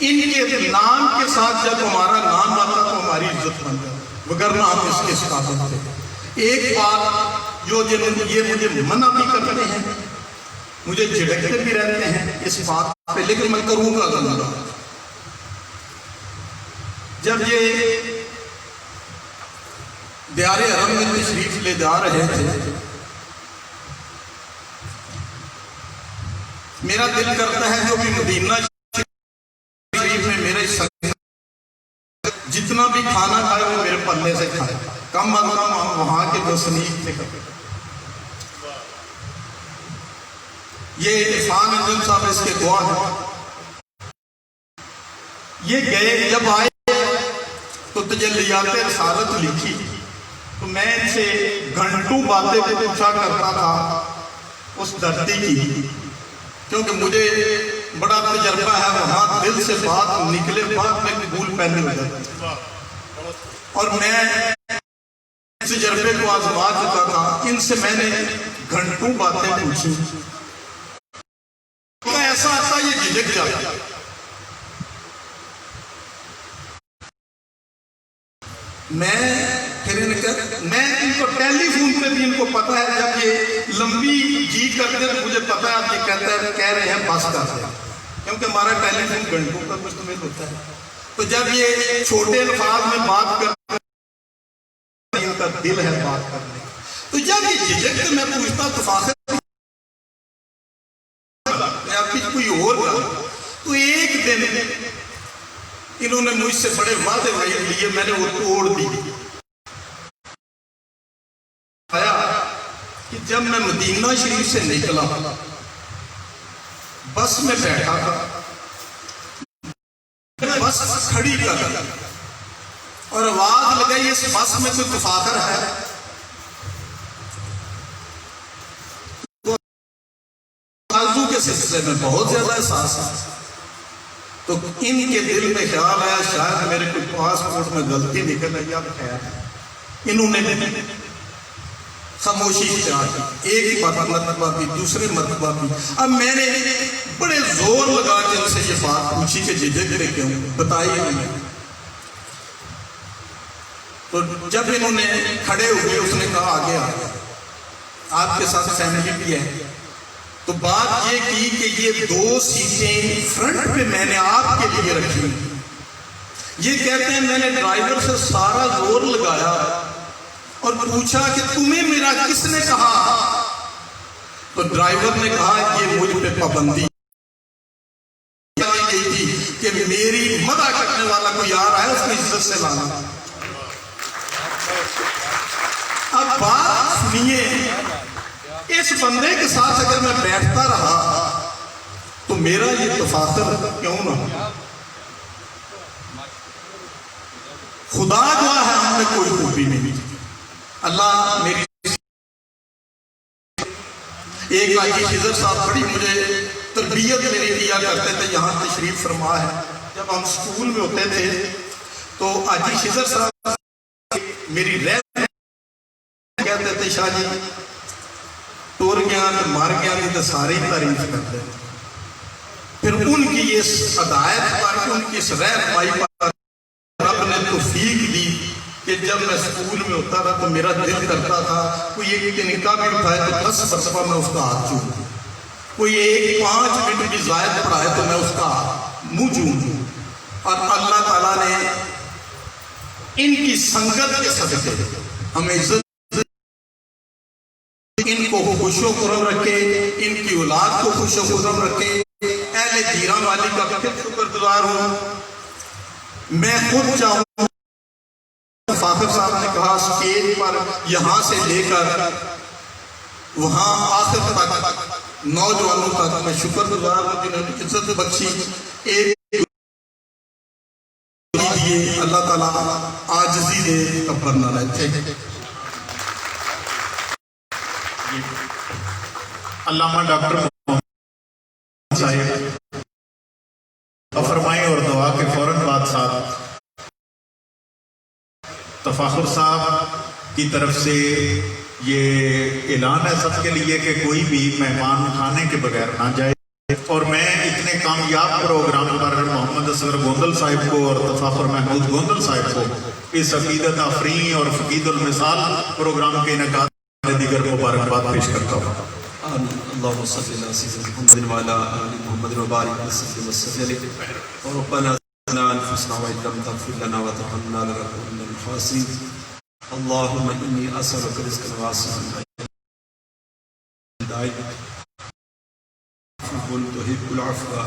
ان کے نام کے ساتھ جب ہمارا نام آتا تو ہماری عزت بن جاتا، وگرنہ ہم اس کے قابل تھے۔ ایک بات جو یہ مجھے منع بھی کرتے ہیں، مجھے جھڑکتے بھی رہتے ہیں اس بات پہ، لیکن میں کروں گا گنگا۔ جب یہ دیار حرم میں تشریف لے جا رہے تھے، میرا دل کرتا ہے جو بھی مدینہ شریف میں میرے جتنا بھی کھانا کھائے وہ میرے پلے سے کھائے، کم از کم وہاں کے وسنیک تھے۔ یہ عرفان انجم صاحب اس کے دعا ہے۔ یہ گئے، جب آئے تو تجلیات رسالت لکھی، تو میں ان سے گھنٹوں باتیں پوچھا کرتا تھا اس دھرتی کی، کیونکہ مجھے بڑا تجربہ ہے، وہاں دل سے بات نکلے بات میں قبول پہلے ہو جاتی، اور میں تجربے کو آزما چکا تھا۔ ان سے میں نے گھنٹوں باتیں پوچھی، ایسا آتا یہ جھجک جاتا۔ میں ان کو ٹیلی فون پہ بھی ان کو پتا ہے، جب یہ لمبی جی کرتے تو مجھے پتا ہے آپ یہ کہہ رہے ہیں بس کرتے ہیں، کیونکہ ہمارا ٹیلی فون گھنٹوں کا مشتمل ہوتا ہے۔ تو جب یہ چھوٹے الفاظ میں بات کرتے ہیں، ان کا دل ہے بات کرنے، تو جب یہ جھجکتے میں پوچھتا تفاخر کوئی اور گا، تو ایک دن انہوں نے مجھ سے بڑے وعدے لیے، میں نے وہ توڑ دی۔ کہ جب میں مدینہ شریف سے نکلا بس میں بیٹھا تھا، بس کھڑی کر اور آواز لگائی اس بس میں کوئی تفاخر ہے؟ آرزو کے سلسلے میں بہت زیادہ احساس ہے، تو ان کے دل میں خیال آیا شاید میرے کوئی پاسپورٹ میں غلطی نکل رہی ہے، اب خیر انہوں نے خاموشی اختیار کی، ایک مرتبہ بھی دوسرے مرتبہ بھی۔ اب میں نے بڑے زور لگا کے ان سے یہ بات پوچھی کہ جھجک رہے کیوں، بتائیے انہیں۔ تو جب انہوں نے کھڑے ہوئے اس نے کہا آگے آگے آپ کے ساتھ فیملی بھی ہے، تو بات یہ کی کہ یہ 2 سیٹیں فرنٹ پہ میں نے آپ کے لیے رکھی، یہ کہتے ہیں میں نے ڈرائیور سے سارا زور لگایا اور پوچھا کہ تمہیں میرا کس نے کہا؟ تو ڈرائیور نے کہا یہ مجھ پہ پابندی یہی تھی کہ میری مدح کرنے والا کوئی آ رہا ہے اس کو عزت سے لانا۔ اب بات سنیے، اس بندے کے ساتھ اگر میں بیٹھتا رہا تو میرا یہ تفاخر کیوں نہ ہو؟ خدا گواہ ہے ہم نے کوئی خوبی نہیں، اللہ میری ایک حاجی خضر صاحب بڑی مجھے تربیت میری دیا کرتے تھے، یہاں تشریف فرما ہے، جب ہم سکول میں ہوتے تھے تو حاجی خضر صاحب میری کہتے تھے شاہ جی ٹور گیا مار گیا نہیں تو ساری تعریف کرتے، پھر ان کی اس ہدایت پر ان کی اس رہنمائی پر رب نے توفیق دی کہ جب میں سکول میں ہوتا تھا تو میرا دل کرتا تھا کوئی ایک تنکا بھی اٹھائے تو 10 مرتبہ میں اس کا ہاتھ چوموں، کوئی 5 منٹ بھی زائد پڑھائے تو میں اس کا منہ چوموں۔ اور اللہ تعالیٰ نے ان کی سنگت کے صدقے ہمیں عزت، ان کو خوش و خرم رکھے، ان کی اولاد کو خوش و خرم رکھے۔ اہل جیران والی کا پھر شکر گزار ہوں، میں خود چاہوں فاخر صاحب نے کہا اسٹیج پر یہاں سے لے کر وہاں آخر تک نوجوانوں تک میں شکر گزار ہوں جنہوں نے عزت بخشی، ایک دیے اللہ تعالیٰ عاجزی دے کبر نہ رہتے۔ علامہ ڈاکٹر صاحب فرمائیں اور دعا کے فوراً بعد ساتھ تفاخر صاحب کی طرف سے یہ اعلان ہے سب کے لیے کہ کوئی بھی مہمان کھانے کے بغیر نہ جائے، اور میں اتنے کامیاب پروگرام پر محمد اصغر گوندل صاحب کو اور تفاخر محمود گوندل صاحب کو اس عقیدت آفرین اور فقید المثال پروگرام کے انعقاد دیگر مبارکباد پیش کرتا ہوں۔ اللهم صل على سيدنا محمد وعلى ال محمد وبارك وسلم وسلم ربنا ظلمنا انفسنا وان لم تغفر لنا وترحمنا لنكونن من الخاسرين اللهم اني اسالك رزقا واسعا دائما تحب العفو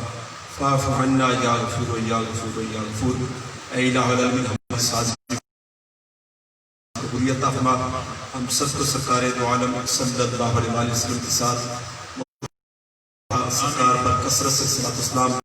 فاعف عنا يا غفور يا غفور يا غفور اے الہ العالمین ہم ساز قبولیت فرما، ہم سب کو سرکار دو عالم صلی اللہ علیہ وسلم کے ساتھ سرکار پر کثرت سے صلاۃ و سلام